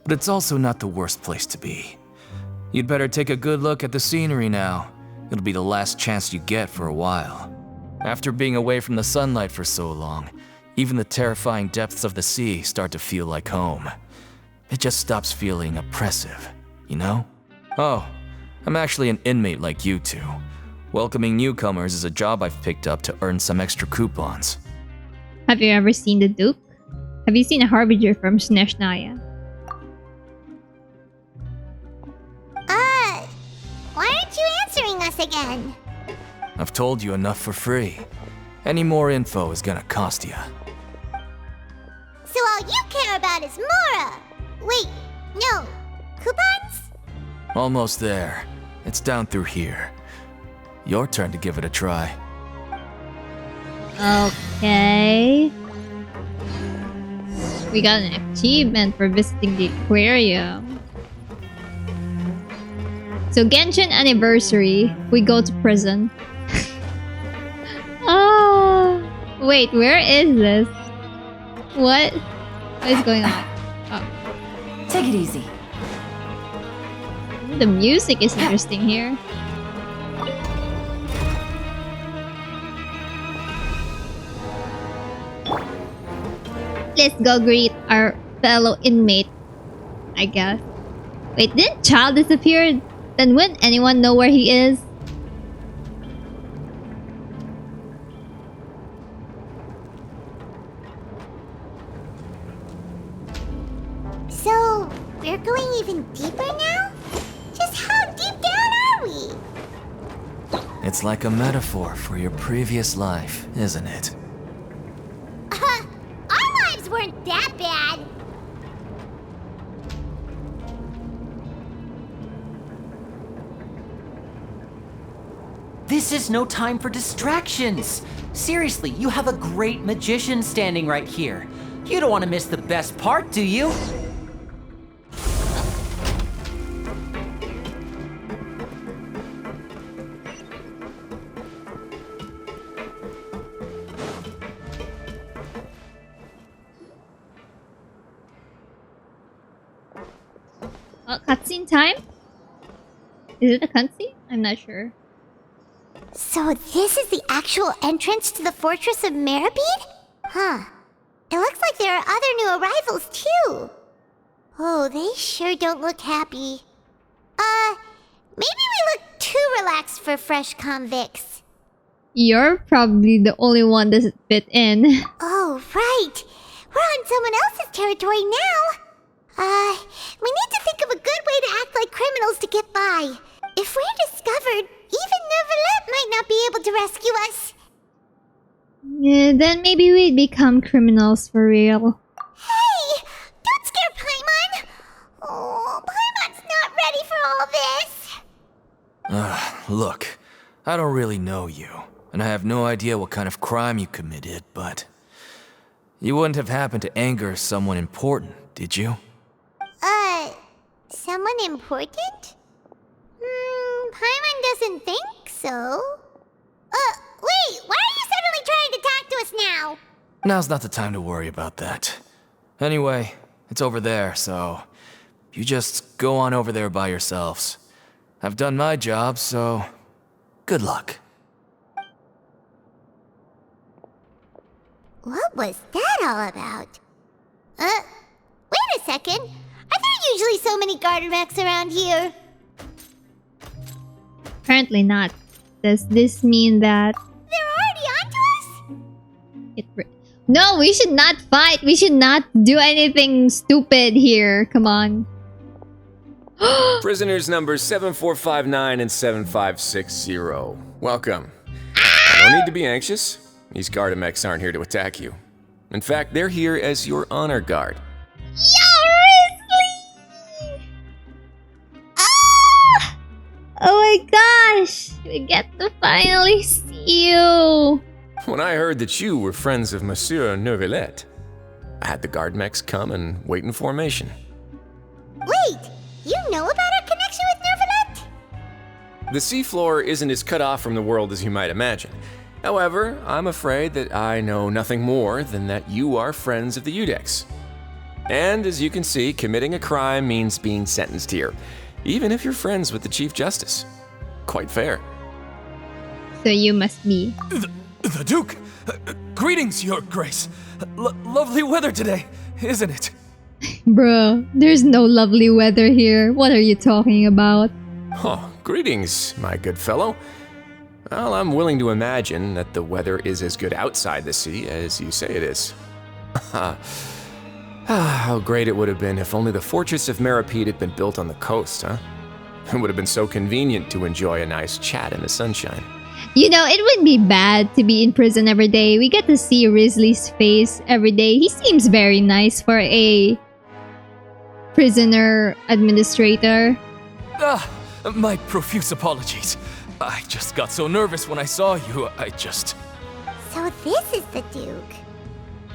but it's also not the worst place to be. You'd better take a good look at the scenery now. It'll be the last chance you get for a while. After being away from the sunlight for so long, even the terrifying depths of the sea start to feel like home. It just stops feeling oppressive, you know? Oh, I'm actually an inmate like you two. Welcoming newcomers is a job I've picked up to earn some extra coupons. Have you ever seen the Duke? Have you seen a Harbinger from Snezhnaya? Why aren't you answering us again? I've told you enough for free. Any more info is gonna cost you. So all you care about is Mora! Wait, no. Coupons? Almost there. It's down through here. Your turn to give it a try. Okay. We got an achievement for visiting the aquarium. So Genshin anniversary, we go to prison. Oh, wait, where is this? What is going on? Oh. Take it easy. The music is interesting here. Let's go greet our fellow inmate, I guess. Wait, didn't Childe disappear? Then wouldn't anyone know where he is? So, we're going even deeper now? Just how deep down are we? It's like a metaphor for your previous life, isn't it? Our lives weren't that bad. This is no time for distractions. Seriously, you have a great magician standing right here. You don't want to miss the best part, do you? Cutscene time? Is it a cutscene? I'm not sure. So this is the actual entrance to the Fortress of Meropide? Huh. It looks like there are other new arrivals too. Oh, they sure don't look happy. Maybe we look too relaxed for fresh convicts. You're probably the only one that doesn't fit in. Oh, right. We're on someone else's territory now. We need to think of a good way to act like criminals to get by. If we're discovered, even Neuvillette might not be able to rescue us. Yeah, then maybe we'd become criminals for real. Hey! Don't scare Paimon! Oh, Paimon's not ready for all this. Look, I don't really know you, and I have no idea what kind of crime you committed, but you wouldn't have happened to anger someone important, did you? Someone important? Paimon doesn't think so. Wait, why are you suddenly trying to talk to us now? Now's not the time to worry about that. Anyway, it's over there, so you just go on over there by yourselves. I've done my job, so good luck. What was that all about? Wait a second. Are there usually so many garter mechs around here? Apparently not. Does this mean that... They're already onto us? No, we should not fight. We should not do anything stupid here. Come on. Prisoners numbers 7459 and 7560. Welcome. No need to be anxious. These Gardamex aren't here to attack you. In fact, they're here as your honor guard. Oh my gosh! We get to finally see you! When I heard that you were friends of Monsieur Neuvillette, I had the Guardmex come and wait in formation. Wait! You know about our connection with Neuvillette? The seafloor isn't as cut off from the world as you might imagine. However, I'm afraid that I know nothing more than that you are friends of the Udex. And as you can see, committing a crime means being sentenced here, even if you're friends with the Chief Justice. Quite fair. So you must be. The Duke! Greetings, Your Grace! Lovely weather today, isn't it? Bruh, there's no lovely weather here. What are you talking about? Oh, greetings, my good fellow. Well, I'm willing to imagine that the weather is as good outside the sea as you say it is. How great it would have been if only the Fortress of Meropide had been built on the coast, huh? It would have been so convenient to enjoy a nice chat in the sunshine. You know, it wouldn't be bad to be in prison every day. We get to see Risley's face every day. He seems very nice for a prisoner administrator. My profuse apologies. I just got so nervous when I saw you, So this is the Duke.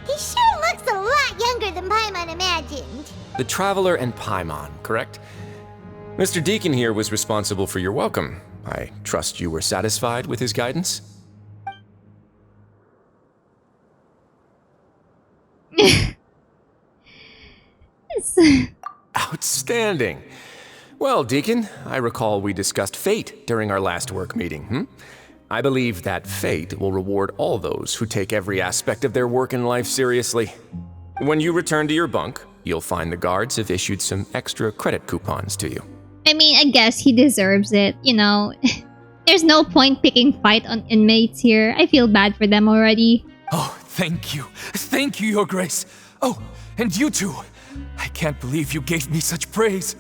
He sure looks a lot younger than Paimon imagined. The Traveler and Paimon, correct? Mr. Deacon here was responsible for your welcome. I trust you were satisfied with his guidance? Outstanding. Well, Deacon, I recall we discussed fate during our last work meeting, I believe that fate will reward all those who take every aspect of their work in life seriously. When you return to your bunk, you'll find the guards have issued some extra credit coupons to you. I mean, I guess he deserves it, you know. There's no point picking fight on inmates here. I feel bad for them already. Oh, thank you. Thank you, Your Grace. Oh, and you too. I can't believe you gave me such praise.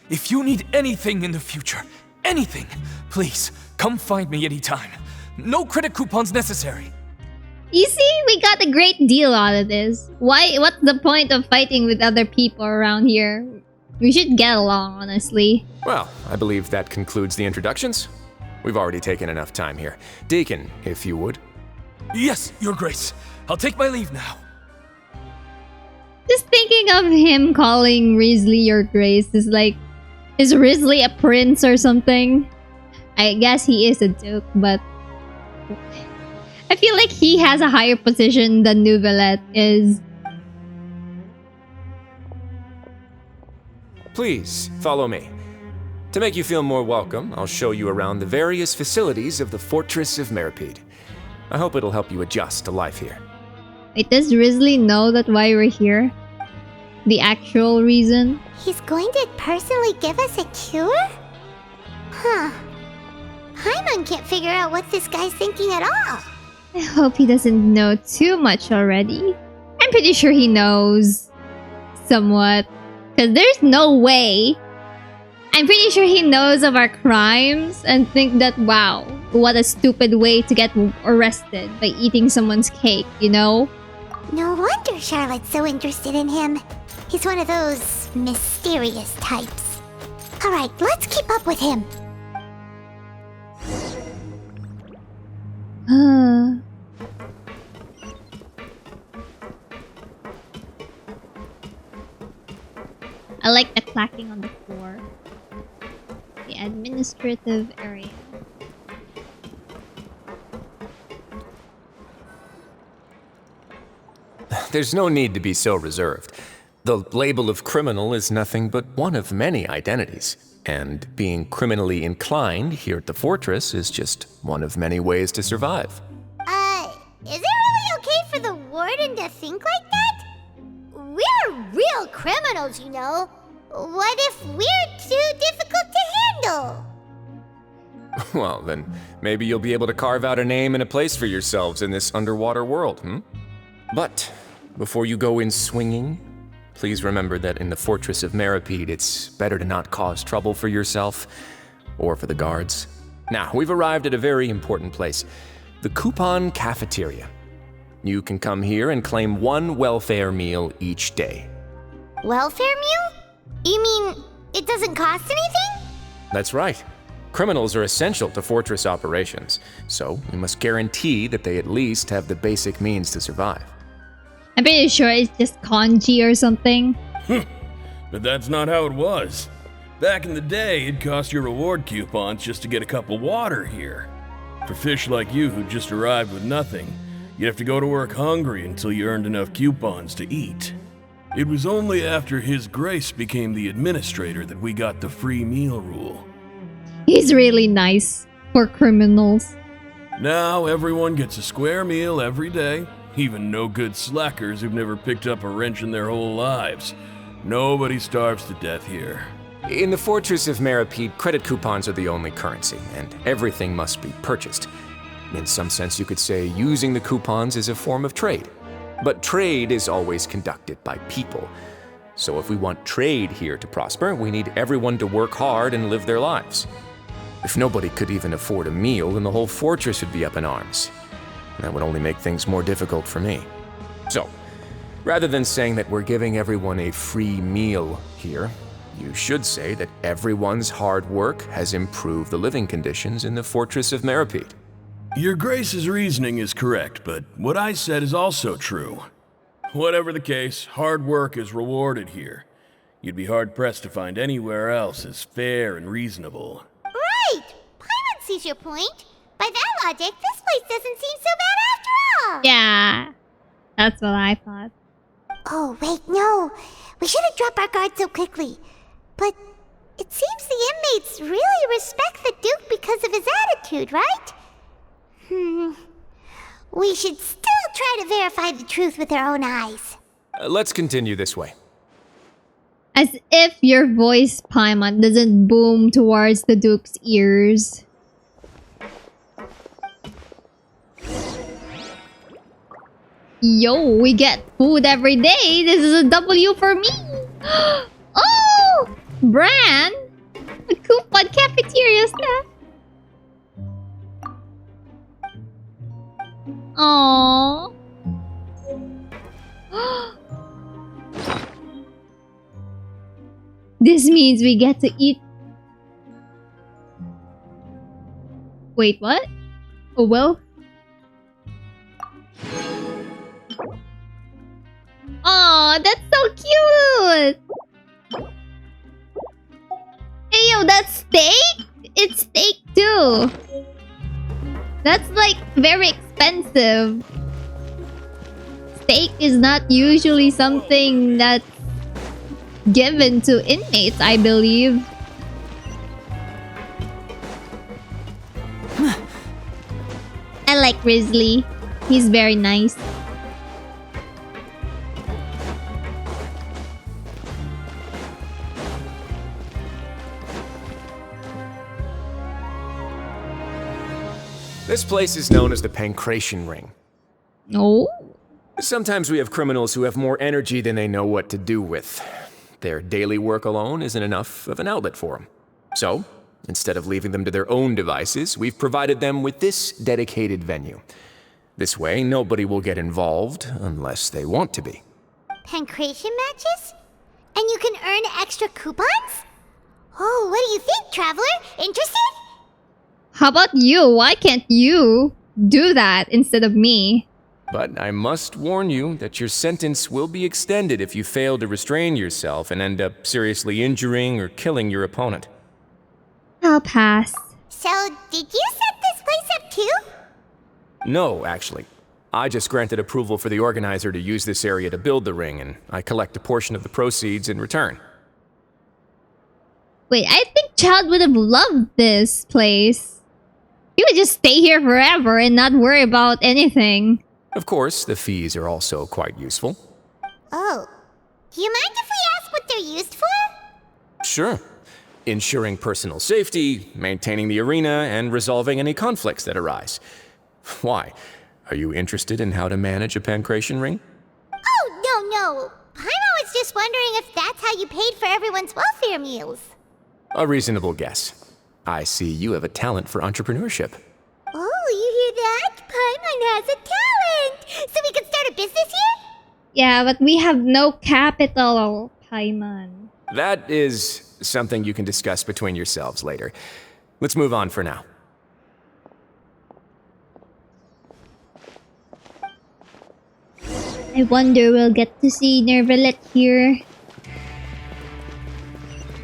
If you need anything in the future, anything, please, come find me anytime. No credit coupons necessary. You see, we got a great deal out of this. What's the point of fighting with other people around here? We should get along, honestly. Well, I believe that concludes the introductions. We've already taken enough time here. Deacon, if you would. Yes, Your Grace. I'll take my leave now. Just thinking of him calling Risley Your Grace is like... Is Risley a prince or something? I guess he is a duke, but... I feel like he has a higher position than Neuvillette is. Please, follow me. To make you feel more welcome, I'll show you around the various facilities of the Fortress of Meropide. I hope it'll help you adjust to life here. Wait, does Risley know that why we're here? The actual reason? He's going to personally give us a cure? Huh. Paimon can't figure out what this guy's thinking at all. I hope he doesn't know too much already. I'm pretty sure he knows. Somewhat. Because there's no way. I'm pretty sure he knows of our crimes and think that, wow, what a stupid way to get arrested by eating someone's cake, you know? No wonder Charlotte's so interested in him. He's one of those mysterious types. Alright, let's keep up with him. I like the clacking on the floor. The administrative area. There's no need to be so reserved. The label of criminal is nothing but one of many identities. And being criminally inclined here at the Fortress is just one of many ways to survive. Is it really okay for the warden to think like that? We're real criminals, you know. What if we're too difficult to handle? Well, then maybe you'll be able to carve out a name and a place for yourselves in this underwater world, But before you go in swinging, please remember that in the Fortress of Meropide, it's better to not cause trouble for yourself or for the guards. Now, we've arrived at a very important place, the Coupon Cafeteria. You can come here and claim one welfare meal each day. Welfare meal? You mean it doesn't cost anything? That's right. Criminals are essential to Fortress operations, so we must guarantee that they at least have the basic means to survive. I'm pretty sure it's just kanji or something. But that's not how it was. Back in the day, it cost you reward coupons just to get a cup of water here. For fish like you who just arrived with nothing, you'd have to go to work hungry until you earned enough coupons to eat. It was only after His Grace became the administrator that we got the free meal rule. He's really nice for criminals. Now everyone gets a square meal every day, even no-good slackers who've never picked up a wrench in their whole lives. Nobody starves to death here. In the Fortress of Meropide, credit coupons are the only currency, and everything must be purchased. In some sense, you could say using the coupons is a form of trade. But trade is always conducted by people. So if we want trade here to prosper, we need everyone to work hard and live their lives. If nobody could even afford a meal, then the whole fortress would be up in arms. That would only make things more difficult for me. So, rather than saying that we're giving everyone a free meal here, you should say that everyone's hard work has improved the living conditions in the Fortress of Meropide. Your Grace's reasoning is correct, but what I said is also true. Whatever the case, hard work is rewarded here. You'd be hard-pressed to find anywhere else as fair and reasonable. Right! Paimon sees your point. By that logic, this place doesn't seem so bad after all. Yeah, that's what I thought. Oh, wait, no. We shouldn't drop our guard so quickly. But it seems the inmates really respect the Duke because of his attitude, right? We should still try to verify the truth with our own eyes. Let's continue this way. As if your voice, Paimon, doesn't boom towards the Duke's ears. Yo, we get food every day. This is a W for me. Oh! Bran! A coupon cafeteria staff. Aww. This means we get to eat. Wait, what? Oh well. Aw, that's so cute! Hey yo, that's steak? It's steak too. That's like very expensive. Steak is not usually something that's given to inmates, I believe. I like Grizzly. He's very nice. This place is known as the Pancration Ring. Oh? Sometimes we have criminals who have more energy than they know what to do with. Their daily work alone isn't enough of an outlet for them. So, instead of leaving them to their own devices, we've provided them with this dedicated venue. This way, nobody will get involved unless they want to be. Pancration matches? And you can earn extra coupons? Oh, what do you think, Traveler? Interested? How about you? Why can't you do that instead of me? But I must warn you that your sentence will be extended if you fail to restrain yourself and end up seriously injuring or killing your opponent. I'll pass. So, did you set this place up too? No, actually. I just granted approval for the organizer to use this area to build the ring, and I collect a portion of the proceeds in return. Wait, I think Childe would have loved this place. He would just stay here forever and not worry about anything. Of course, the fees are also quite useful. Oh. Do you mind if we ask what they're used for? Sure. Ensuring personal safety, maintaining the arena, and resolving any conflicts that arise. Why? Are you interested in how to manage a pancration ring? Oh, no. Paimon was just wondering if that's how you paid for everyone's welfare meals. A reasonable guess. I see you have a talent for entrepreneurship. Oh, you hear that? Paimon has a talent! So we can start a business here? Yeah, but we have no capital, Paimon. That is something you can discuss between yourselves later. Let's move on for now. I wonder we'll get to see Nervalet here.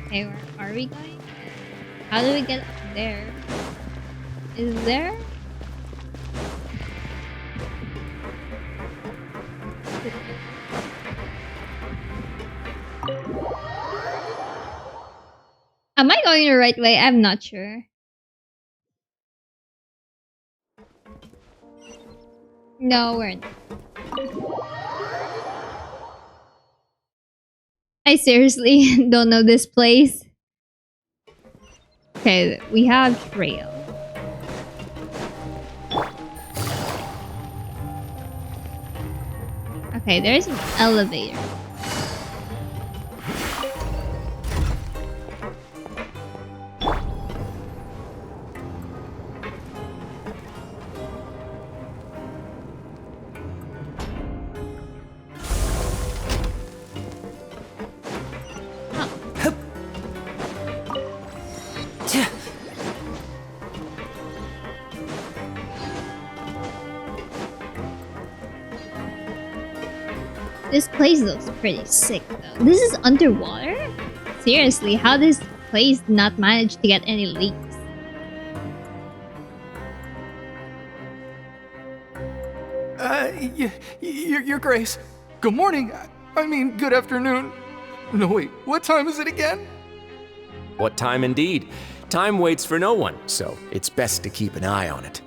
Okay, where are we going? How do we get up there? Is there? Am I going the right way? I'm not sure. No, we're not. I seriously don't know this place. Okay, we have trail. Okay, there's an elevator. This place looks pretty sick though. This is underwater? Seriously, how does this place not manage to get any leaks? Your Grace. Good morning. I mean, good afternoon. No, wait, what time is it again? What time indeed? Time waits for no one, so it's best to keep an eye on it.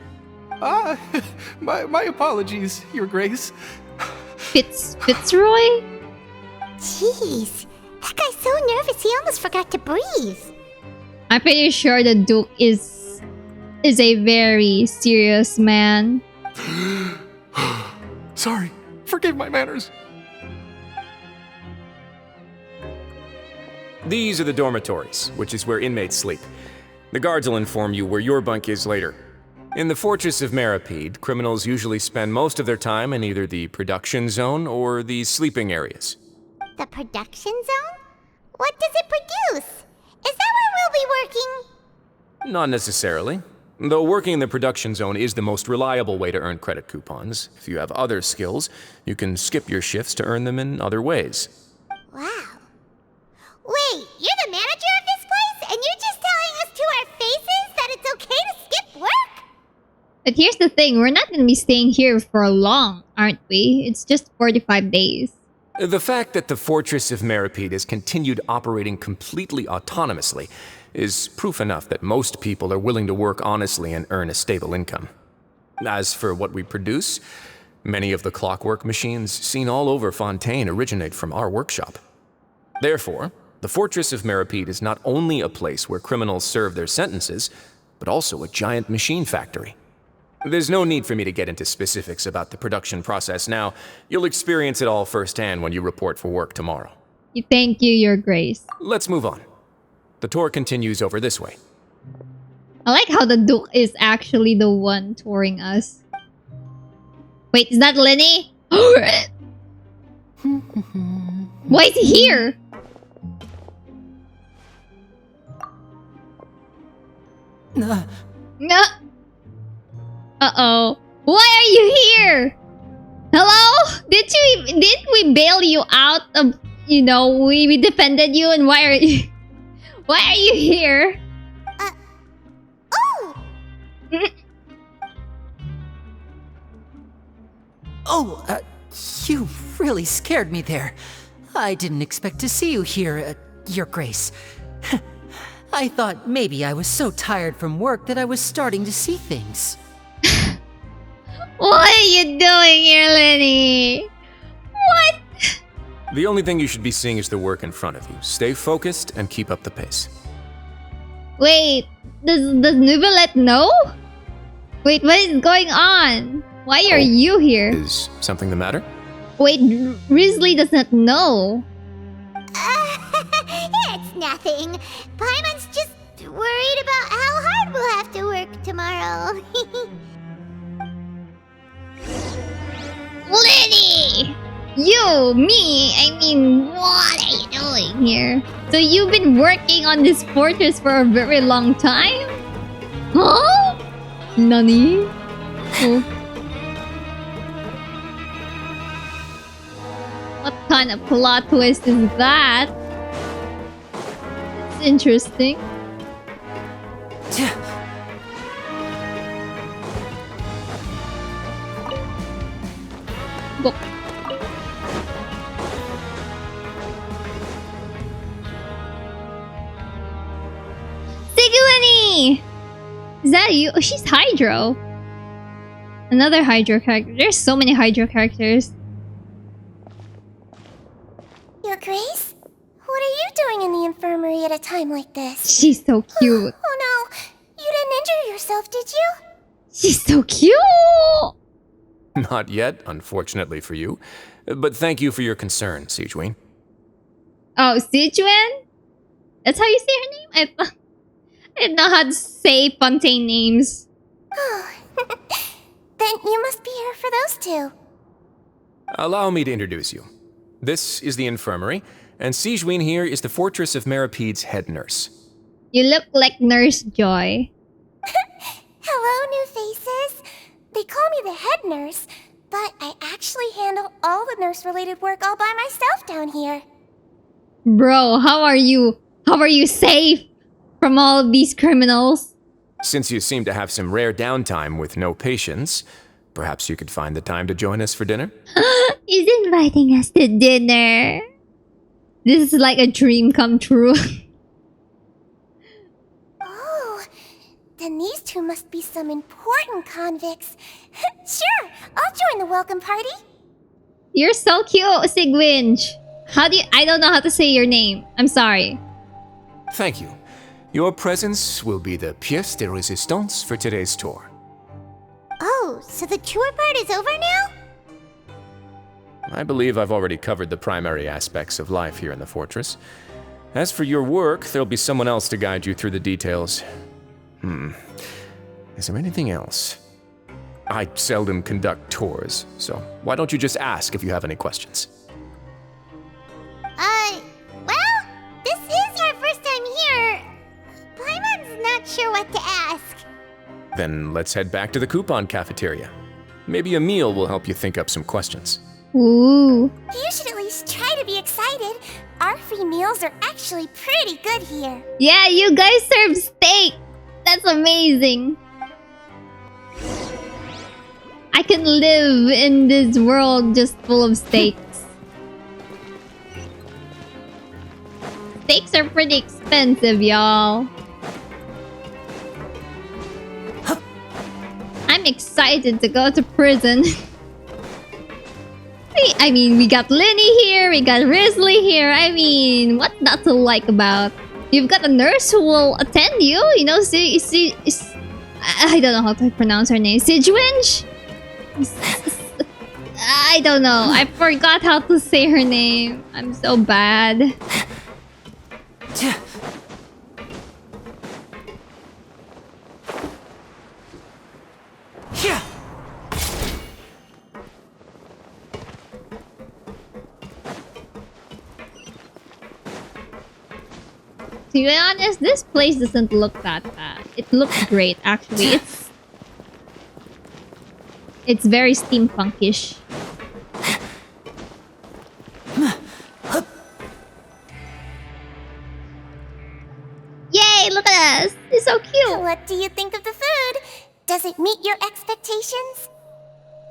My apologies, Your Grace. Fitzroy? Jeez, that guy's so nervous he almost forgot to breathe. I'm pretty sure the Duke is a very serious man. Sorry, forgive my manners. These are the dormitories, which is where inmates sleep. The guards will inform you where your bunk is later. In the Fortress of Meropide, criminals usually spend most of their time in either the production zone or the sleeping areas. The production zone? What does it produce? Is that where we'll be working? Not necessarily. Though working in the production zone is the most reliable way to earn credit coupons, if you have other skills, you can skip your shifts to earn them in other ways. Wow. Wait, you're the manager of this place, and you're just telling us to our faces that it's okay to skip work? But here's the thing, we're not going to be staying here for long, aren't we? It's just 45 days. The fact that the Fortress of Meropide has continued operating completely autonomously is proof enough that most people are willing to work honestly and earn a stable income. As for what we produce, many of the clockwork machines seen all over Fontaine originate from our workshop. Therefore, the Fortress of Meropide is not only a place where criminals serve their sentences, but also a giant machine factory. There's no need for me to get into specifics about the production process now. You'll experience it all firsthand when you report for work tomorrow. Thank you, Your Grace. Let's move on. The tour continues over this way. I like how the Duke is actually the one touring us. Wait, is that Lenny? Why is he here? No. Uh-oh. Why are you here? Hello? Did we bail you out of, we defended you, and why are you here? Oh! You really scared me there. I didn't expect to see you here, Your Grace. I thought maybe I was so tired from work that I was starting to see things. What are you doing here, Lenny? What? The only thing you should be seeing is the work in front of you. Stay focused and keep up the pace. Wait, does Nouvellette know? Wait, what is going on? Why are you here? Is something the matter? Wait, Risley does not know. It's nothing. Paimon's just worried about how hard we'll have to work tomorrow. Lenny! What are you doing here? So you've been working on this fortress for a very long time? Huh? Nani? Oh. What kind of plot twist is that? It's interesting. Go. Sigilini! Is that you? Oh, she's Hydro. Another Hydro character. There's so many Hydro characters. Your Grace? What are you doing in the infirmary at a time like this? She's so cute. Oh no! You didn't injure yourself, did you? She's so cute! Not yet, unfortunately for you. But thank you for your concern, Sigewin. Oh, Sijuan? That's how you say her name? I didn't know how to say Fontaine names. Then you must be here for those two. Allow me to introduce you. This is the infirmary, and Sigewin here is the Fortress of Meropide's head nurse. You look like Nurse Joy. Hello, new faces. They call me the head nurse, But I actually handle all the nurse-related work all by myself down here. Bro, how are you? How are you safe from all of these criminals? Since you seem to have some rare downtime with no patients, perhaps you could find the time to join us for dinner? He's inviting us to dinner. This is like a dream come true. Oh, then these two must be some important convicts. Sure, I'll join the welcome party. You're so cute, Sigwinch. How do you... I don't know how to say your name. I'm sorry. Thank you. Your presence will be the pièce de résistance for today's tour. Oh, so the tour part is over now? I believe I've already covered the primary aspects of life here in the fortress. As for your work, there'll be someone else to guide you through the details. Is there anything else? I seldom conduct tours, so why don't you just ask if you have any questions? Well, this is our first time here. Paimon's not sure what to ask. Then let's head back to the coupon cafeteria. Maybe a meal will help you think up some questions. Ooh. You should at least try to be excited. Our free meals are actually pretty good here. Yeah, you guys serve steak. That's amazing. I can live in this world just full of steaks. Steaks are pretty expensive, y'all. I'm excited to go to prison. I mean, we got Linny here, we got Risley here. I mean, what's not to like about? You've got a nurse who will attend you, you know, I don't know how to pronounce her name. Sigwinch? I don't know. I forgot how to say her name. I'm so bad. To be honest, this place doesn't look that bad. It looks great, actually. It's very steampunkish. Yay, look at us! It's so cute! What do you think of the food? Does it meet your expectations?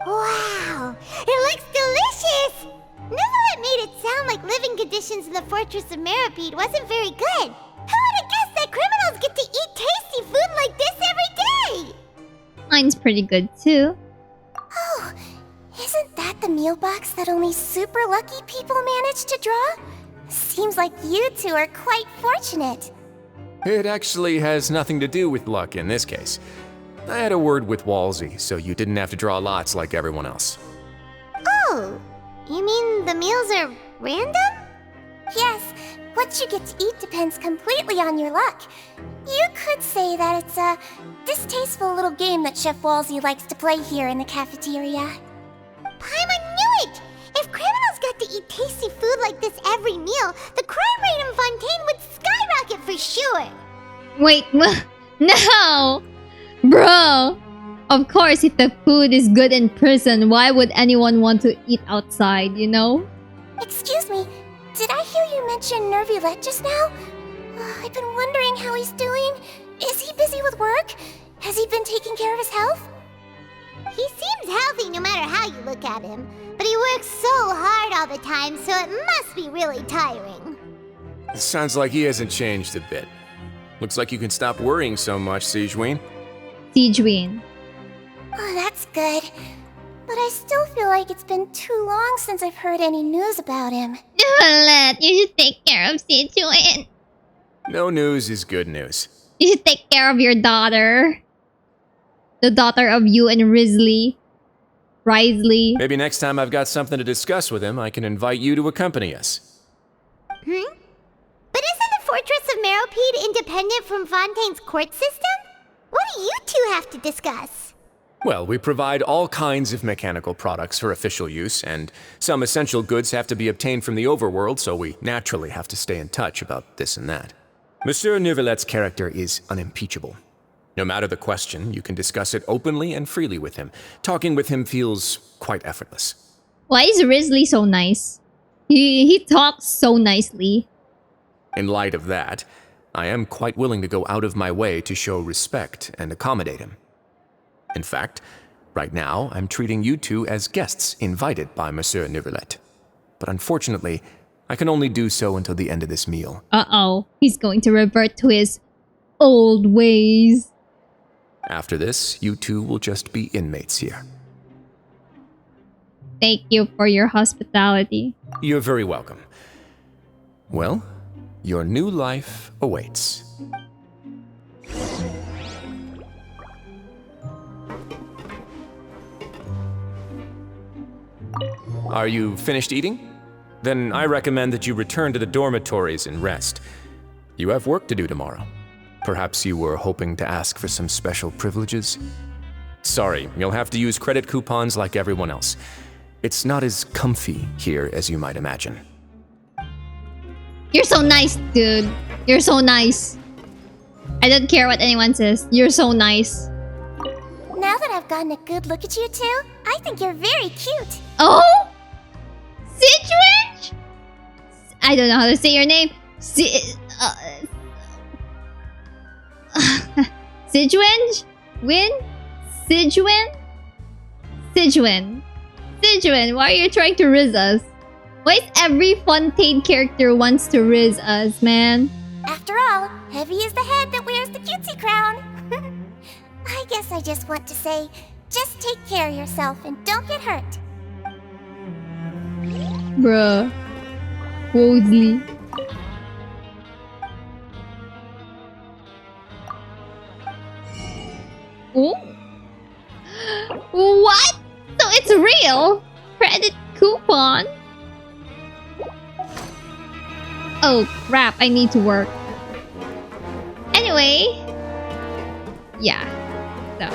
Wow, it looks delicious! Neverlet made it sound like living conditions in the Fortress of Meropide wasn't very good. Who would have guessed that criminals get to eat tasty food like this every day? Mine's pretty good too. Oh, isn't that the meal box that only super lucky people manage to draw? Seems like you two are quite fortunate. It actually has nothing to do with luck in this case. I had a word with Wolsey, so you didn't have to draw lots like everyone else. Oh, you mean the meals are random? Yes, what you get to eat depends completely on your luck. You could say that it's a distasteful little game that Chef Wolsey likes to play here in the cafeteria. Paimon knew it! If criminals got to eat tasty food like this every meal, the crime rate in Fontaine would skyrocket for sure! Wait, no! Bro! Of course, if the food is good in prison, why would anyone want to eat outside, you know? Excuse me, did I hear you mention Nervylette just now? I've been wondering how he's doing. Is he busy with work? Has he been taking care of his health? He seems healthy no matter how you look at him, but he works so hard all the time, so it must be really tiring. Sounds like he hasn't changed a bit. Looks like you can stop worrying so much, Sigewinne. Sigewinne. Oh, that's good. But I still feel like it's been too long since I've heard any news about him. Nervylette, you should take care of Sigewinne. No news is good news. You should take care of your daughter. The daughter of you and Risley. Maybe next time I've got something to discuss with him, I can invite you to accompany us. But isn't the Fortress of Meropide independent from Fontaine's court system? What do you two have to discuss? Well, we provide all kinds of mechanical products for official use, and some essential goods have to be obtained from the overworld, so we naturally have to stay in touch about this and that. Monsieur Nervylette's character is unimpeachable. No matter the question, you can discuss it openly and freely with him. Talking with him feels quite effortless. Why is Risley so nice? He talks so nicely. In light of that, I am quite willing to go out of my way to show respect and accommodate him. In fact, right now, I'm treating you two as guests invited by Monsieur Neuvillette. But unfortunately, I can only do so until the end of this meal. Uh-oh. He's going to revert to his old ways. After this, you two will just be inmates here. Thank you for your hospitality. You're very welcome. Well, your new life awaits. Are you finished eating? Then I recommend that you return to the dormitories and rest. You have work to do tomorrow. Perhaps you were hoping to ask for some special privileges? Sorry, you'll have to use credit coupons like everyone else. It's not as comfy here as you might imagine. You're so nice, dude. You're so nice. I don't care what anyone says. You're so nice. Now that I've gotten a good look at you two, I think you're very cute. Oh? Sidwinch? I don't know how to say your name. Sidwinch? Win? Sidwin? Sidwin. Sidwin, why are you trying to riz us? Why is every Fontaine character wants to riz us, man? After all, heavy is the head that wears the cutesy crown. I guess I just want to say, just take care of yourself and don't get hurt. Bruh. Wosley. Oh? What? So it's real? Credit coupon? Oh crap, I need to work. Anyway. Yeah. So.